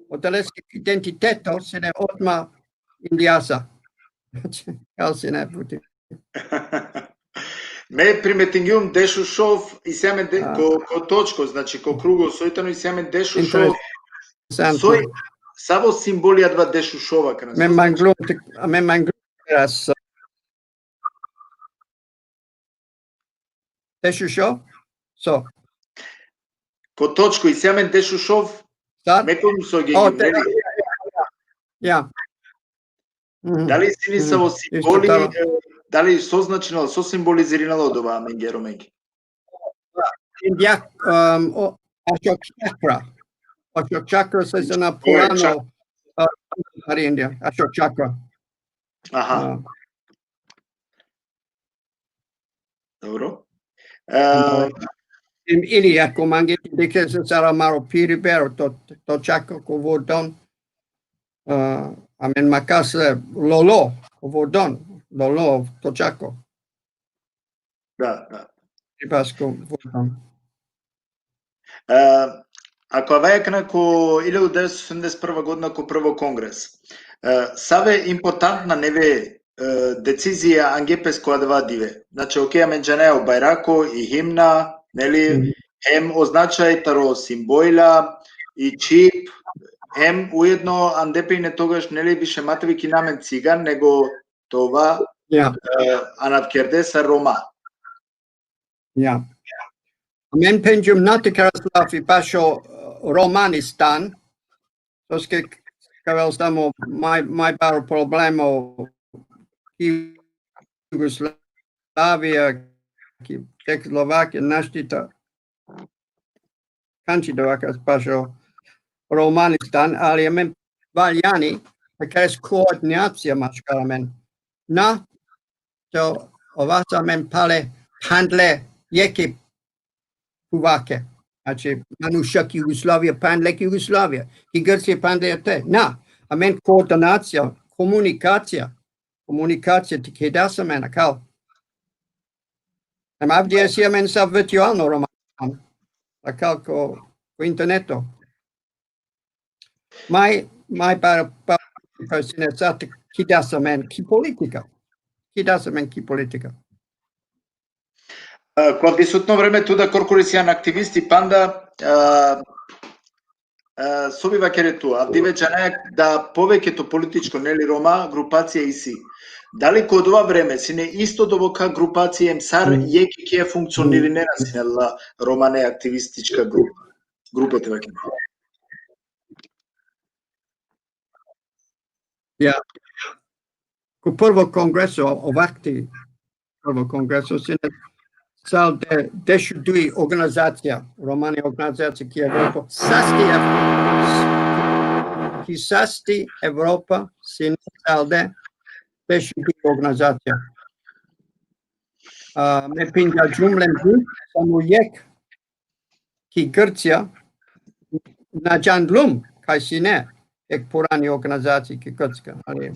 отелески идентитето си не отма Индијаса. Као си не пути. Ме приметингјум Дешушов и семен ко точко, значи ко круго сојтано и семен Дешушов. Сој саво символија два Дешушова кана. Ме манглум рас. Дешушов? Со. Ко точко и семен Дешушов. Меком со ги. Ја. Дали си ни са во символи, дали созначено, со символизирано од Менгеро Менги? Индија, Ашок Чакра. Ашок Чакра се на Пурано, Индија, Ашок Чакра. Аха. Добро. Или ако манги дека се сара маро пириберо, то чака ко водон. Амен макасе лоло, водон, лоло, точако. Да. Рибаско водон. Ако вајакна ко 1971 година ко прво конгрес, саве импортантна неве децизија ангепес која да вадиве. Значи, окей, амен джанео бајрако и химна, нели, хем означај таро симбојла и чип, Ем уедно андепине тогаш нели више матеви ки намен циган, него това анавкерде са Рома. Ја. Мен пенџум нате Караслав и пашо Романистан, тоске кавел стамо мај баро проблемо ки Југославија, ки Чекословакија наштита канчи довака пашо Romanistan, ali men valjani, kres koordinacija mačkara men. Na, to ovasa men pale pandle jeki puvake. Znači, manušak Jugoslavija, pandlek Jugoslavija. I Grčije pandle te. Na, a men koordinacija, komunikacija ti kedasa mena, kao. Am avdje si men sa virtualno romanistan. Kao ko interneto. Mai para personalizzata chi dà men chi politica. Кога присутно време туда корпорацијан активисти панда Собива керету, авдиве чанајак да повеќето политичко нели Рома групација иси. Дали код ова време сине исто довока групација МСАР јеки ќе функционира не насинела Рома не активистичка група. Групата веќе. Ja. Ko prvo kongreso ovakti, prvo kongreso sine sal de dešudui organizacija, Romani organizacija ki Evropa, sasti Evropa sine sal de dešudui organizacija. Me pinja jumlen samo jek ki Grcia na Jandlum kaj sine ek porani organizaciji ki Grcka, ali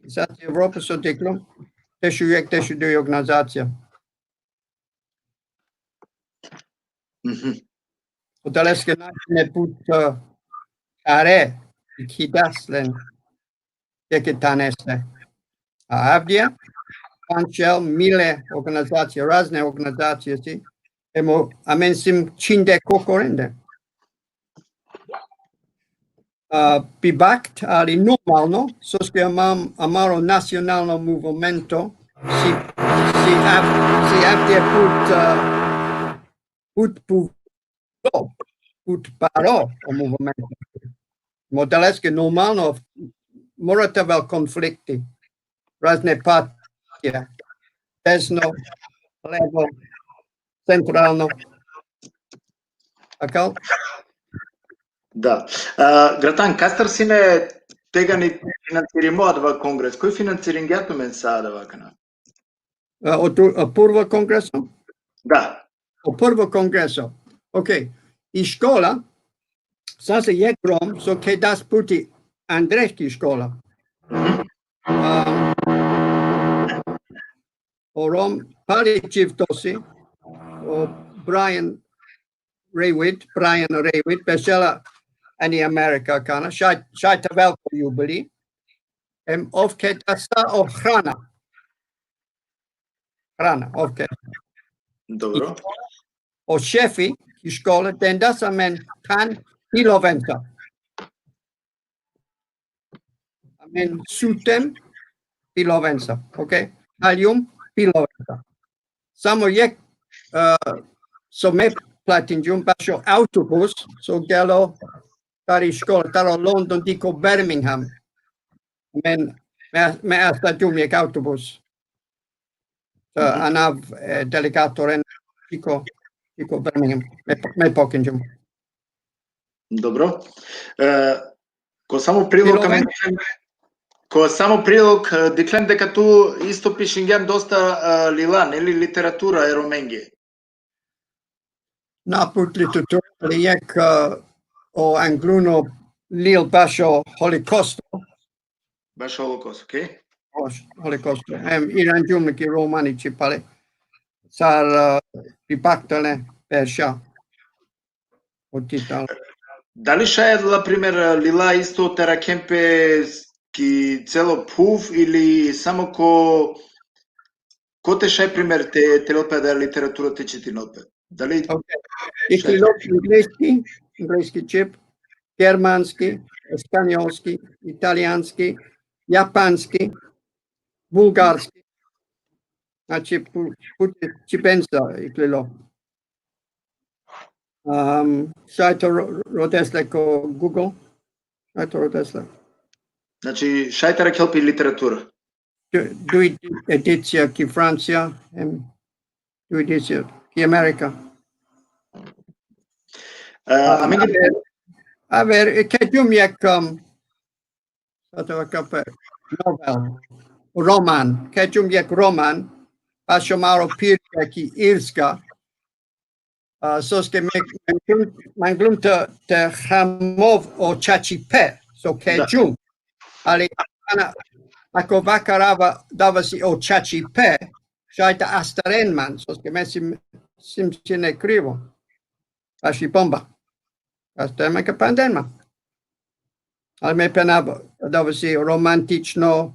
Sati Evropa so teklom, tešu doi organizacija. Odaleske načine put care, hidaslen, tanesle. A avdija, pančel, mile organizacije, razne organizacije si, amen sim činde kokorende. Bibakt, ali normalno, soske amaro nacionalno movimento si avdje put paro o movimento. Modeleske normalno morate vel konflikti, razne partije, desno, levo, centralno. Tako? Да. Гратан, кастар сине тегани финансиримо адва конгрес. Кој финансирингјато мен сада вакана? Од прво конгресо? Да. Од прво конгресо. Окей. И школа, са се јек ром, со ке дас пути Андревски школа. О ром, Паличив тоси, о Brian Raywood, бешела Ani Amerika kana, šajta veliko jubili. Ovke da sa hrana. Hrana, ovke. Dobro. O šefi iz škole, den da sa men kan pilovenca. Men sutem pilovenca, ok? Haljum pilovenca. Samo je so me platinjum bašo autobus, so gelo Tari škola, taro London diko Birmingham. Me astatium jek autobus. Anav delegatoren diko Birmingham. Me pokinjum. Dobro. Ko samo prilog диклем дека ту исто пишингјам доста лила, нели литература ероменге. Напут литература јек o angluno lil basho holocausto. Basho holocausto, okej. Holocausto. Iran jumniki romanici pale. Sar pipaktale persha. Otital. Дали шајат, например, лила исто теракемпе ки цело пув или само ко те шај пример те телопе да литература те четинопе? Дали Английski čip, germanski, španjolski, italijanski, japanski, bulgarski. Znači, puti čipenca iklilo. Šajto rodesle ko Google. Šajto rodesle. Znači, šajtara kelpi literatura. Dui edicija ki Francija, dui edicija ki Amerika. A ver, kejum jek novel, roman, kejum jek roman, baš maro pirka ki irska, soske man glumta te hramov o čačipe, so kejum, ali ako vakarava dava si o čačipe, šajta astarenman, soske mesim si ne krivo, baš i bomba. Asta me kapandenma. Ali me penava da si romantično,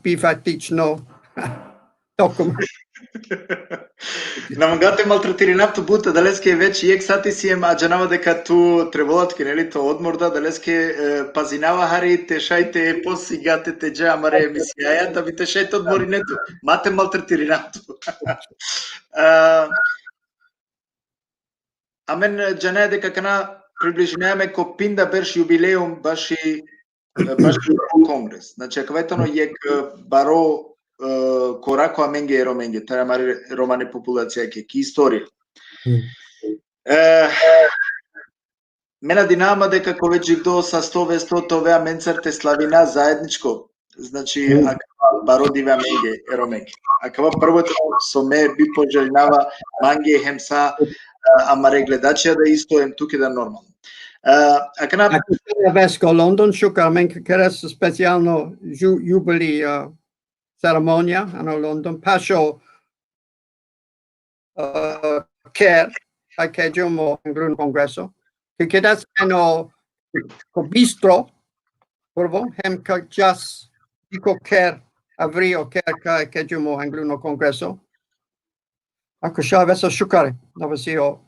bifatično, tokom На мангате малтретиринапто бута, далеске веќе ек сати си ем аджанава дека ту треболат ке нели то одморда, далеске пазинава хари те шајте посигате те джамаре емисија, да ви те шајте одмори нету. Мате малтретиринапто. Амен джане дека кана приближинаеме ко пинда берш юбилеум баши конгрес. Значи акветано ек баро корако аменге ероменге, таа мари романе популација ке ки историја. Мена динама дека коледжик до са 100 овеа менцерте славина заедничко. Значи акава баро диве аменге ероменге. Акава првото со ме би пожелнава манге хемса амаре гледачија да исто ем туке да нормално. Ако веско Лондон шука мен керес специјално јубили ceremonia ano London pasho care que yo mo en un congreso que quedas ano bistro porvo hem ka just dico care avrio care que yo mo en un congreso ako shavesa shukare novasio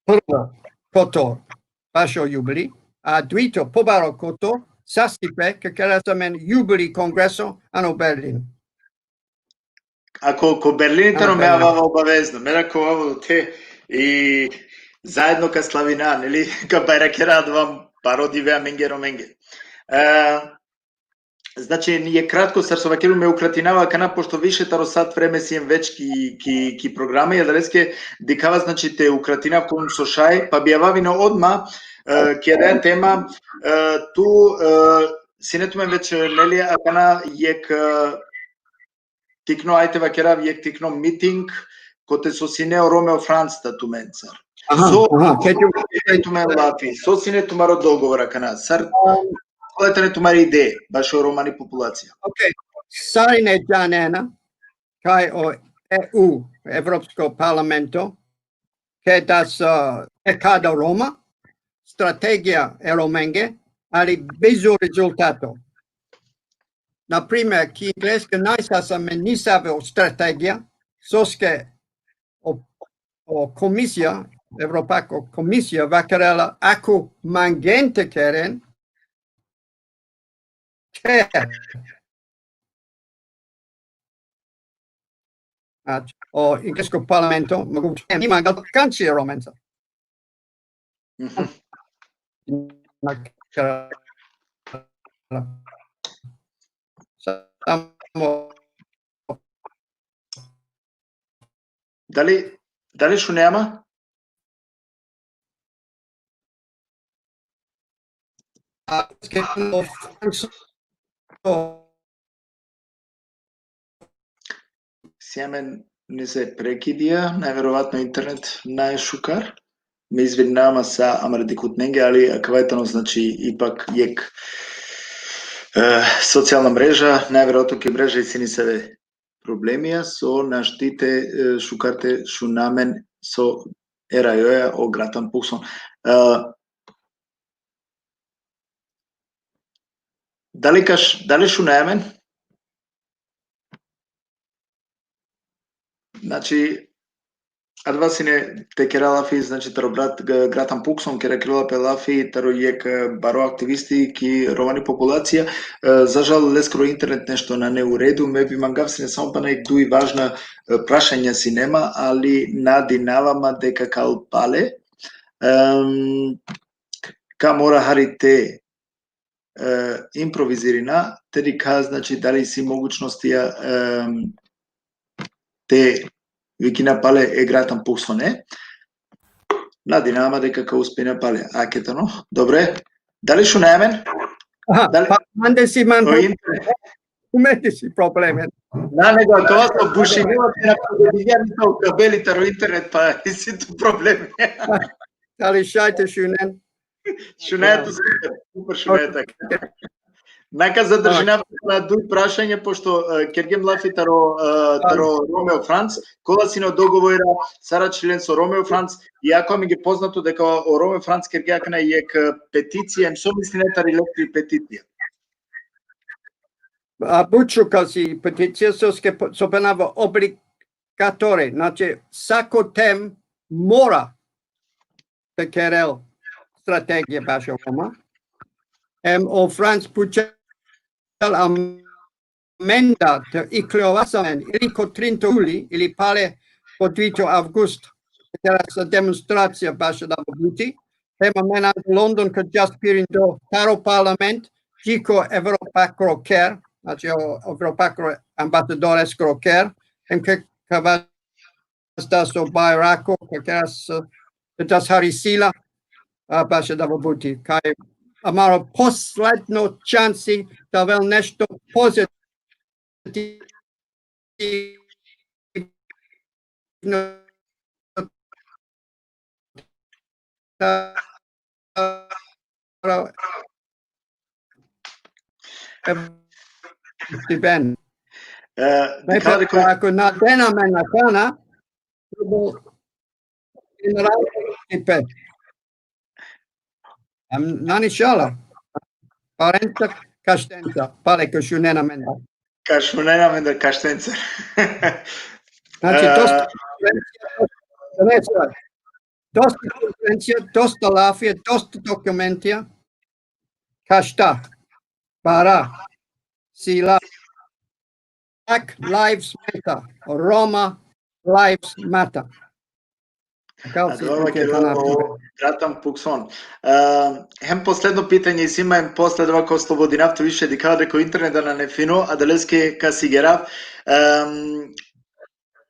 porvo koto pasho jubili a duito pobaro koto Sastipe, che kerasamen jubili congresso ano Berlin. Ако Берлин те ме авава обавезно, ме раковаво те и заедно ка славина, нели, ка байракера адвам пародивеа менге роменге. Значи, ние кратко сарсовакелу ме укратинава кана, пошто више таро сат време си ем веч ки програма, ја далеске дикава, значи, те укратинав кон со шај, па бијававино одма, ке е тема ту синето ме веќе нели акана ек тикно ајте вакера ек тикно митинг коте со синео Ромео Франц ту менцар. Синето ме лафи, со синето маро договора кана. Сар колетането мари идеја, башо романи популација. Океј, сарине джанена кај о ЕУ, Европско парламенто, ке дас екада Рома, strategija eromenge, ali bez rezultato. Na primjer, ki ingleska najsasame nisave o strategija, soske o komisija, Evropako komisija vakarela, ako mangente keren, o inglesko parlamento, mogu ima galkanci romenca. Дали шо нема? Сјамен не се прекидија, најверојатно интернет нај шукар. Ме извинувам са амардикутненге, али аквајтано значи ипак ек социјална мрежа, најверојатно ке мрежа и сини себе проблемија со наштите шукарте шунамен со ерајоја о Гратан Пуксон. Дали шунаемен? Значи адвасине те кералафи, значи таро брат Гратан Пуксон кера керала пелафи, таро ек баро активисти ки романи популација. За жал лескро интернет нешто на неуреду, ме би мангавсине само па најк дуи важна прашања си нема, али надинавама дека кал пале. Ка мора харите импровизирина, теди ка значи дали си могучностија те Викина пале е Гратан Пуксоне. Надинама дека ка успене пале. Акетано. Добре. Дали шо најамен? Манде си ман. Умети си проблемен. На него тоа со бушиневате на подобијаните о кабелите ро интернет, па и сите проблеми. Дали шајте шунен? Шунето супер шунето. Нака задржинав на дуј прашање, пошто Кергем Лафи таро Ромео Франц, кола си на договора сара член со Ромео Франц, иако ми ги познато дека о Ромео Франц Кергеакна ек петиција, им со мисли нетар електри петиција. Bučuka si peticija so penava obligatori, znači sako tem mora te kerel strategija baša Roma. O Franz Pučel amenda te ikleovasamen ili ko 30 juli ili pale po 2 avgust. Era sa demonstracija baša da buti. Tema mena London kad just pirindo taro parlament, Gico Evropacro Care, znači Evropacro ambasadores Croker, que da so Bairako, que das Harisila, baša da buti. Kaj amaro posledno šansi da vel nešto pozitivno Ben. Ako na dena mena kana, general nani šala. Parenta Castenza, pale Cašunena menda. Cašunena menda Castenza. Znači, dosta konferencija, dosta lafije, dosta dokumentija. Kašta, para, sila, Black Lives Matter, Roma Lives Matter. Братан Пуксон. Хем последно питање и сима хем после това ко слободинавто више дикава дека интернет на нефино, а далеске ка сигерав.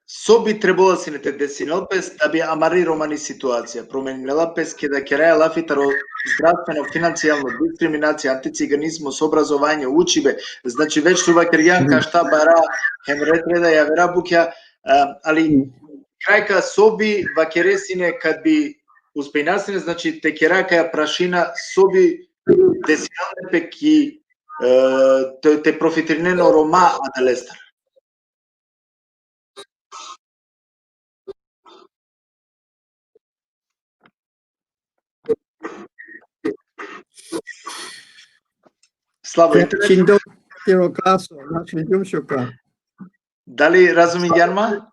Со би требало си нете десинел пес да би амари романи ситуација. Променила пес ке да кераја лафитаро здравствено, финансијално, дискриминација, антициганизмо, со образовање, учибе. Значи веќе това керјан кашта бара хем ретреда ја вера букја, али крајка соби вакересине кад би успејнасине, значи те керака ја прашина соби десиналне пеки те профитирнено рома аделестар. Слабо интернет. Дали разуми Јарма?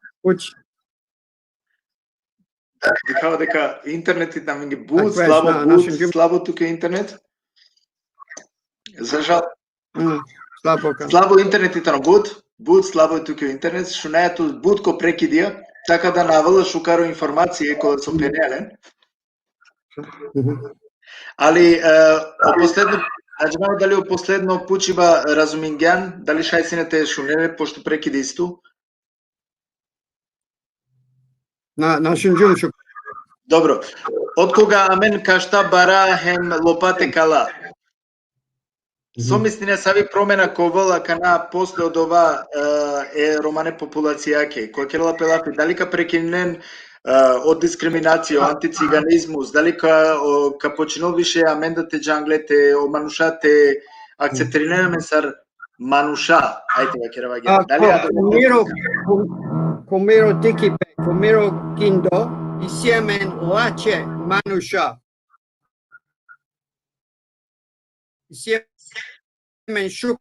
Дикава дека интернетот нам ги бут, слабо тука интернет. За жал. Слабо интернетот на бут, слабо тука интернет, што неето бут ко прекидија, така да навала шукаро информација кога со пенелен. Али последно, ајде дали о последно пучива разумингјан, дали шајсинете шунеле пошто прекиди исту? На шинџум. Добро. Од кога амен кашта бара хем лопате кала. Somistine savi promena kovala kana posle od ova romane populaciјаке, која керала пелапи, дали ка прекинен од дискриминација, антициганизмус, дали ка починол више амендате джанглете, о манушате, акцептеринена месар мануша, ајте ва керава ге. Дали Comero Tikipe, Comero Kindo, insieme Lace Manusha. Insieme Shuka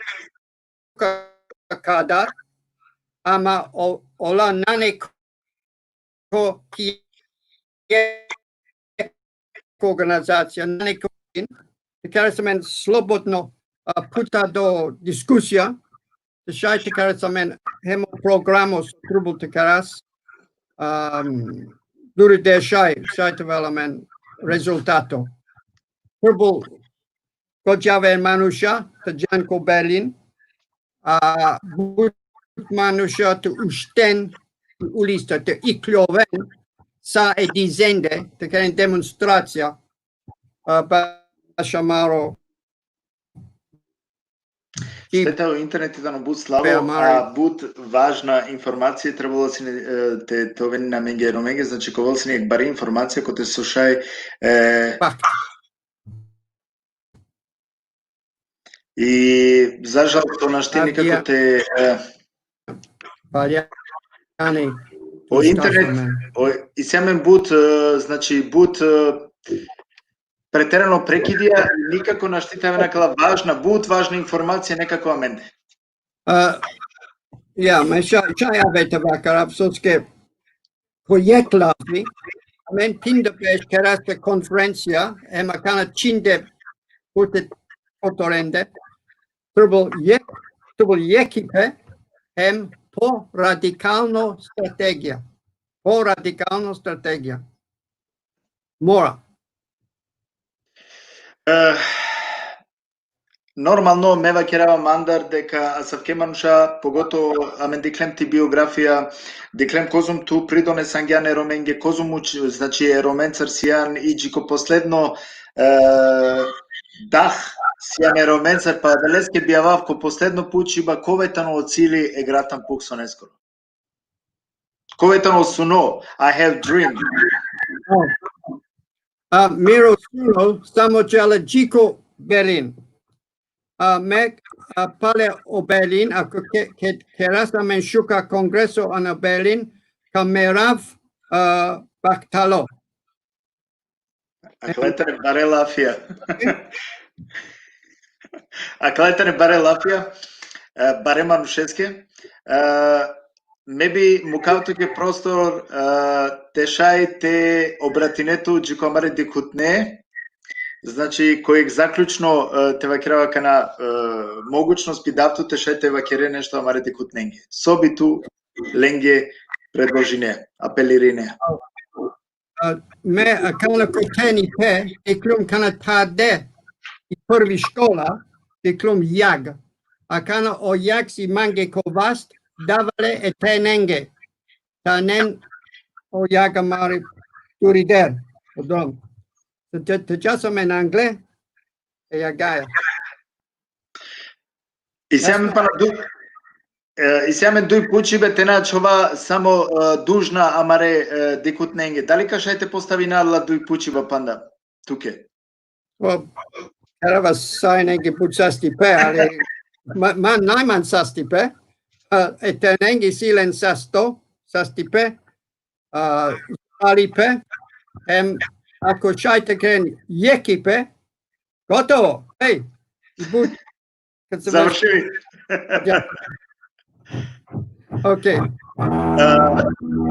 Kadar, ama Ola Naneko organizacija, Naneko, care se men slobodno puta do diskusija, Šajte care să men hemo programos trubul te caras duri de šajte vela men rezultato. Trubul kojave manusha te Janko Berlin but manusha te usten ulista te ikloven sa e dizende te care demonstrația pașamaro Сета интернетот на бут слабо, а бут важна информација требало си те овени на менге ромеге, значи ковал си нек бари информација кој те слушај и за жал то нашти никако те о интернет и семен бут, значи бут претерано прекидија, никако наштитаве некала важна информација, некако аменде. Ja, men sai avete vaccara che project lavi, men tinde pes keraste konferensia, ma kana chinde putte fotorende, trouble yekipe, po radikalno strategia. Po radikalno strategia. Mora. Нормално ме ваќерава мандар дека савкемануша погото амен диклем ти биографија, диклем козум ту придоне сангјане роменге, козум значи е роменцар сијан и джико последно дах сијан е роменцар па велеске бијававко последно пучиба коветано од цили е гратан пуксон ескоро. Коветано суно, I have dream. Miro suno samo jala джико Berlin. Mek pale o Berlin, ako kerasa men shuka kongreso ana Berlin, kamerav baktalo. Akleten bare lafia. Akleten bare lafia, bare манушевски. Maybe мукаутуке простор тешај те обратинето джикомаре дикутне. Значи, кој заклучно те вакерава кана могучност пидавту те ше те вакере нешто амарете кутненге. Собиту ленге предложине, апелирине. Ме кана котени пе, еклум кана таде и први школа, еклум јаг. А кана о јаг си манге коваст, давале е тененге. Танен о јаг амари туридер. Одом. Te jasam en anglais e agaia. Исјаме дуј пучи бе тена чова само дужна амаре дикутненге. Дали кашајте постави надла дуј пучи ба панда туке? Era sainengi putsasti pe, ali man naiman sasti pe, etenengi silen sasti pe, ali pe, ako šajte kren jekipe, gotovo, hej, završili. Ok.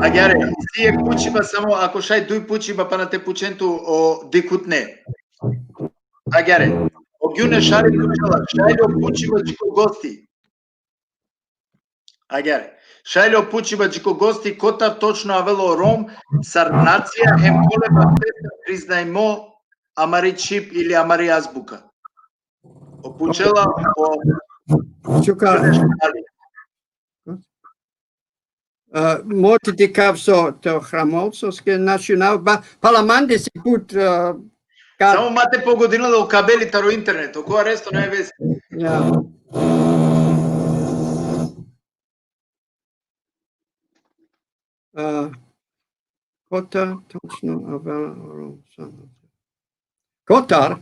Агјаре, сие пучиба само ако шај дуј пучиба па на те пученту о дикутне. Агјаре, огјуне шари пучела, шајло пучиба джико гости. Агјаре, шајло пучиба джико гости, кота точно авело ром, сарнација голема феста признајмо амари чип или амари азбука. Опучела о Чука. Моти ти кавсо то храмолсовски национал, парламанде си пут... Само мате по година да окабели таро интернет, окоја ресто не е вест. Кота, точно, авела, Котар?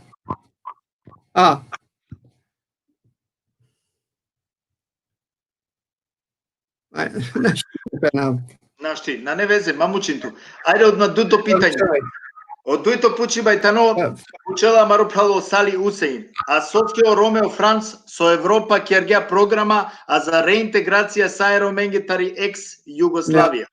Нашти, на не везе, мамучинту. Ајде од на дуто питање. Од дуито пучиба и тано пучела маруплало Сали Усеин, а соцкио Ромео Франц со Европа кергја програма а за реинтеграција са аероменгетари екс Југославија.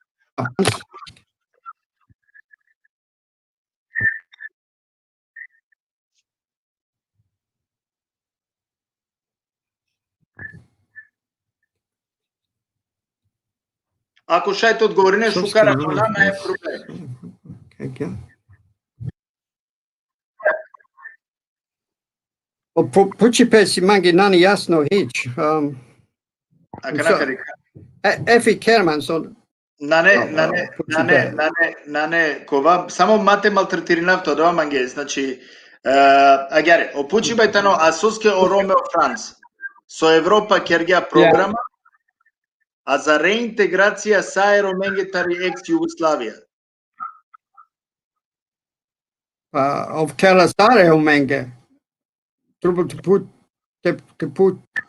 Ако шајте одговори не шукара кола не е проблем. Пучипе си манги нани јасно хич. Ефи Кермансон. Нане, кова, само мате малтретиринавто да манге, значи, агјаре, опучибај тано асоске о Ромео Франц, со Европа кергја програма, а за реинтеграција са аероменгетари екс Југославија. Of Kelasare omenge. Trouble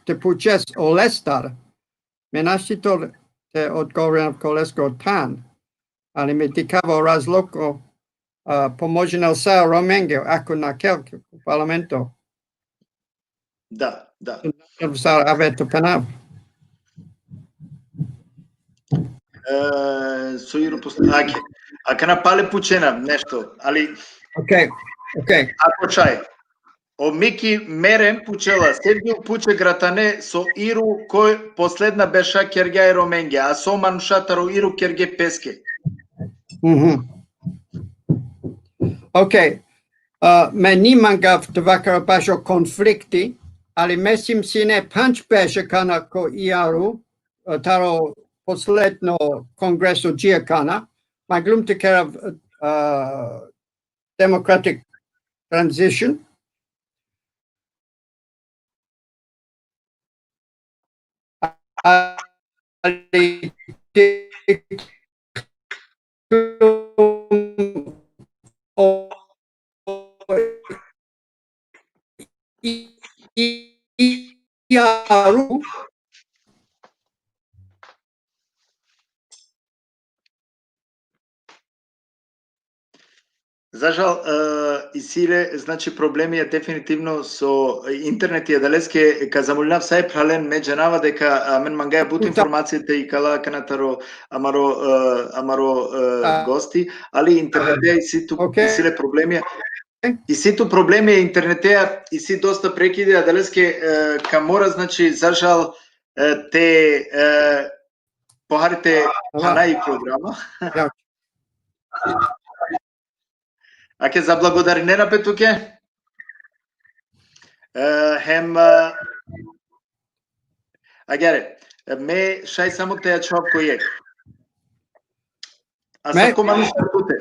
te puches o lestar. Menashito te odgovoren kolesko tan. Ali me dicavo razloko pomožnel sa romenge ako na kelke parlamento. Da. Sa aveto penav. Со Иру Аке. Ака напале пучена нешто, али Okay. ако чај. О Мики мерем пучела, седил пуче гратане со Иру кој последна беша керге роменге, а со манушатаро Иру керге песке. Okay. Me nimanga tvakara pasho konflikti, ali mesim sine panch pesha kana ko iaru, taro posledno kongresu Giacana, ma glumte kerav democratic transition. Ali iaru За жал, Исиле, значи проблеми е дефинитивно со интернет и далеске казамулнав сај прален меѓанава дека мен мангаја бут информацијата и кала канатаро амаро гости, али интернетеа и ситу Исиле проблеми. И ситу проблеми е интернетеа и си доста прекиди, а далеске камора, значи за жал те похарите ханаи програма. А ке заблагодари не на петуке. Хем агере, ме шај само теја чоп кој е. А сако мануш туте.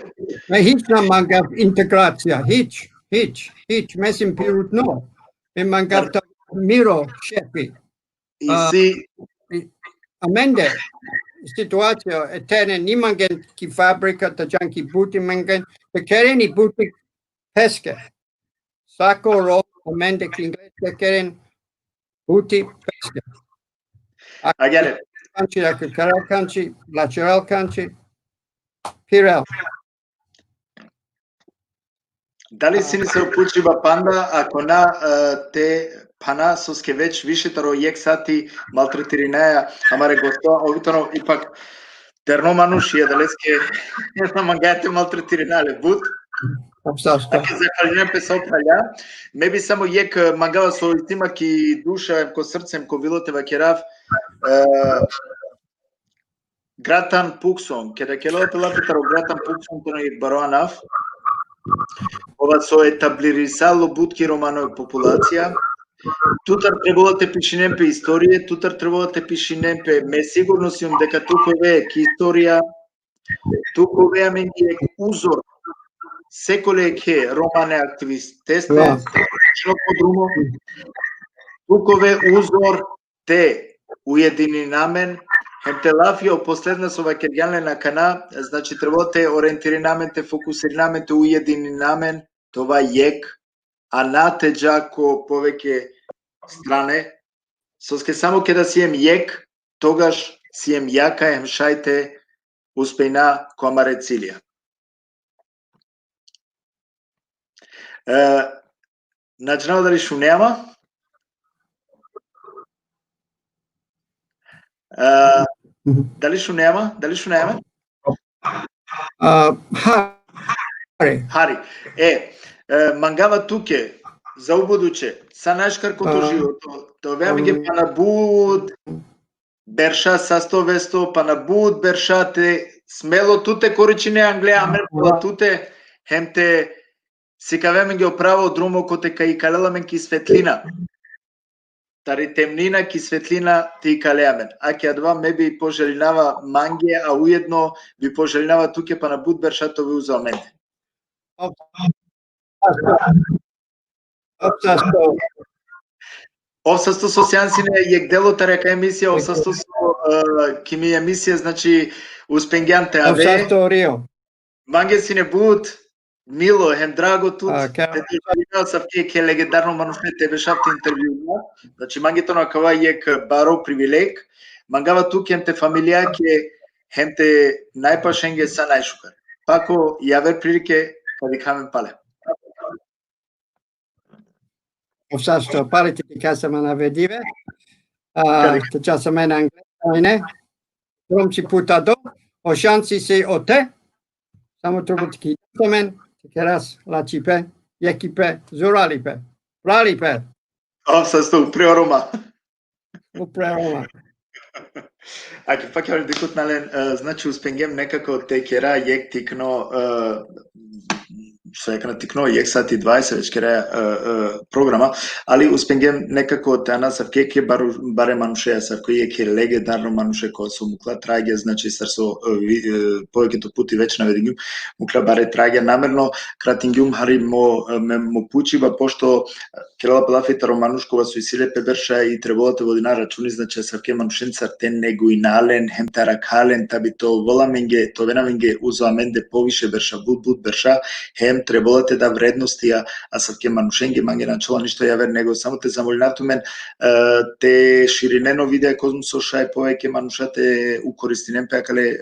Ме хич на мангав интеграција, хич, месим пирутно. Ме мангав та миро шефи. И си Аменде, ситуација е тене ниманген ки фабрика та джанки бути менген, те керени бути песке. Сако ро аменде ки инглеске керен бути песке. Агере. Канчи, ако карал канчи, лачерал канчи, пирел. Дали си ни се опучива панда, ако на те пана соске веќе вишетаро јек сати малтретираја, амаре госто, овитано ипак терно манушија далеске не знам мангајате малтретиранале бут. Обсашто. Аке захалјне пе сопраља, ме би само јек мангава со истимак и душа, ко срцем, ко вилоте вакерав, Гратан Пуксон, кеда кело пелапетаро Гратан Пуксон тоно и бароанав, ова со етаблирисало бутки романови популација, тутар требало те пишинемпе историја, тутар требало те пишинемпе, ме сигурно сум дека тукове ки историја, тукове амен е узор, секоле ке романе активистесте, подрумо, тукове узор те уедини намен, хемте лафио последна со вакерјанле на кана, значи требало те ориентири намен, те фокусири намен, те уедини намен, това јек, а нате джако повеќе стране, соске само ке да сием јек, тогаш сием јака, ем шајте успејна коамаре цилија. Најчинава дали шунеама? Дали шунеама? Хари. Мангава туке, за убудуче, са нашкаркото живото, тоа ги панабуд, берша састовесто, панабуд, берша те, смело туте коричине Англија, Америка, туте, хемте, сикавеме ги оправо друмо коте кај калеламен ки светлина. Тари темнина ки светлина ти калеамен. Аке адва ме би пожелинава манге, а уедно би пожелинава туке па на буд бершато ви узал мене. Обсасто со сеансине јек делота река емисија, обсасто со кими емисија, значи успенгјанте аве. Обсасто Рио. Манге сине буд, мило, хем драго тут, ке легендарно манушне тебе шапте интервјуа, значи мангето на кава јек баро привилег, мангава тук хем те фамилија ке хем те најпашенге са најшукар. Пако јавер прилике кади камен пале. Обсашто парите ти каса ма наведиве, те часа мене англеса, не? Tromci putado, o šanci si o te, samo trubutki tomen, keras lacipe, jekipe, zuralipe, pralipe, Să stau preoroma. upreroma. Ако пак ја декот нален, значи успенгем некако те кера јек тикно што е тикно јек сати 20 веќе кера програма, али успенгем некако те анасав ке баре мануше сав кој е легендарно мануше кој со мукла траѓа, значи сар со повеќето пути веќе наведингум, мукла баре траѓа намерно кратингум хари мо пучива пошто Керала Палафитаро манушкова со Исиле Пеберша и треболате водина рачуни, значи савке манушенцар тен негуинален, хем таракален, таби то воламенге, то венаменге узоаменде повише берша, буд берша, хем треболате да вредностија, а савке манушенге манге начала ништо јавер него, само те замолинавтумен, те ширинено видеа козмусо шај повеќе манушате укористинен пеакале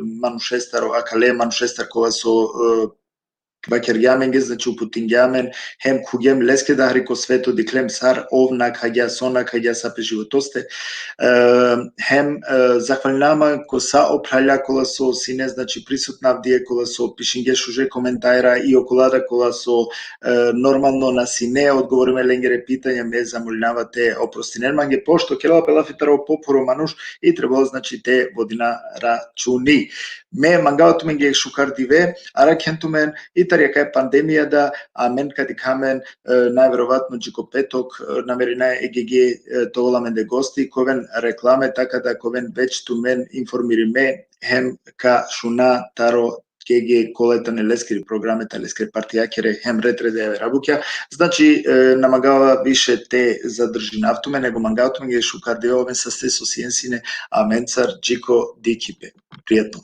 манушестаро, акале манушестар кога со Бакергјаменге, значи упутингјамен, хем кугем леске да харико свето диклем сар овна каѓа сона каѓа са преживотосте, хем захвалнама ко са опраља кола со сине, значи присутнав дие кола со пишинге шуже коментајра и околада кола со нормално на сине одговориме ленгере питања ме замолнавате опростинен манге пошто Керала Палафитаро попоро мануш и требало значи те водина рачуни. Ме мангаото менге шукардиве, ара кентумен итарија кај пандемија да, а мен кади камен најверојатно джико петок намерина ЕГГ тоголаменде гости, ковен рекламе, така да ковен веќе тумен информириме, хем ка шуна таро КГ колетане лескери програмета, лескери партијакере, хем ретреде рабуќа, значи намагава више те задржи нафтуме, него мангаото менге шукардиве овен са сте со сиенсине, а менцар джико дикипе. Пријатно.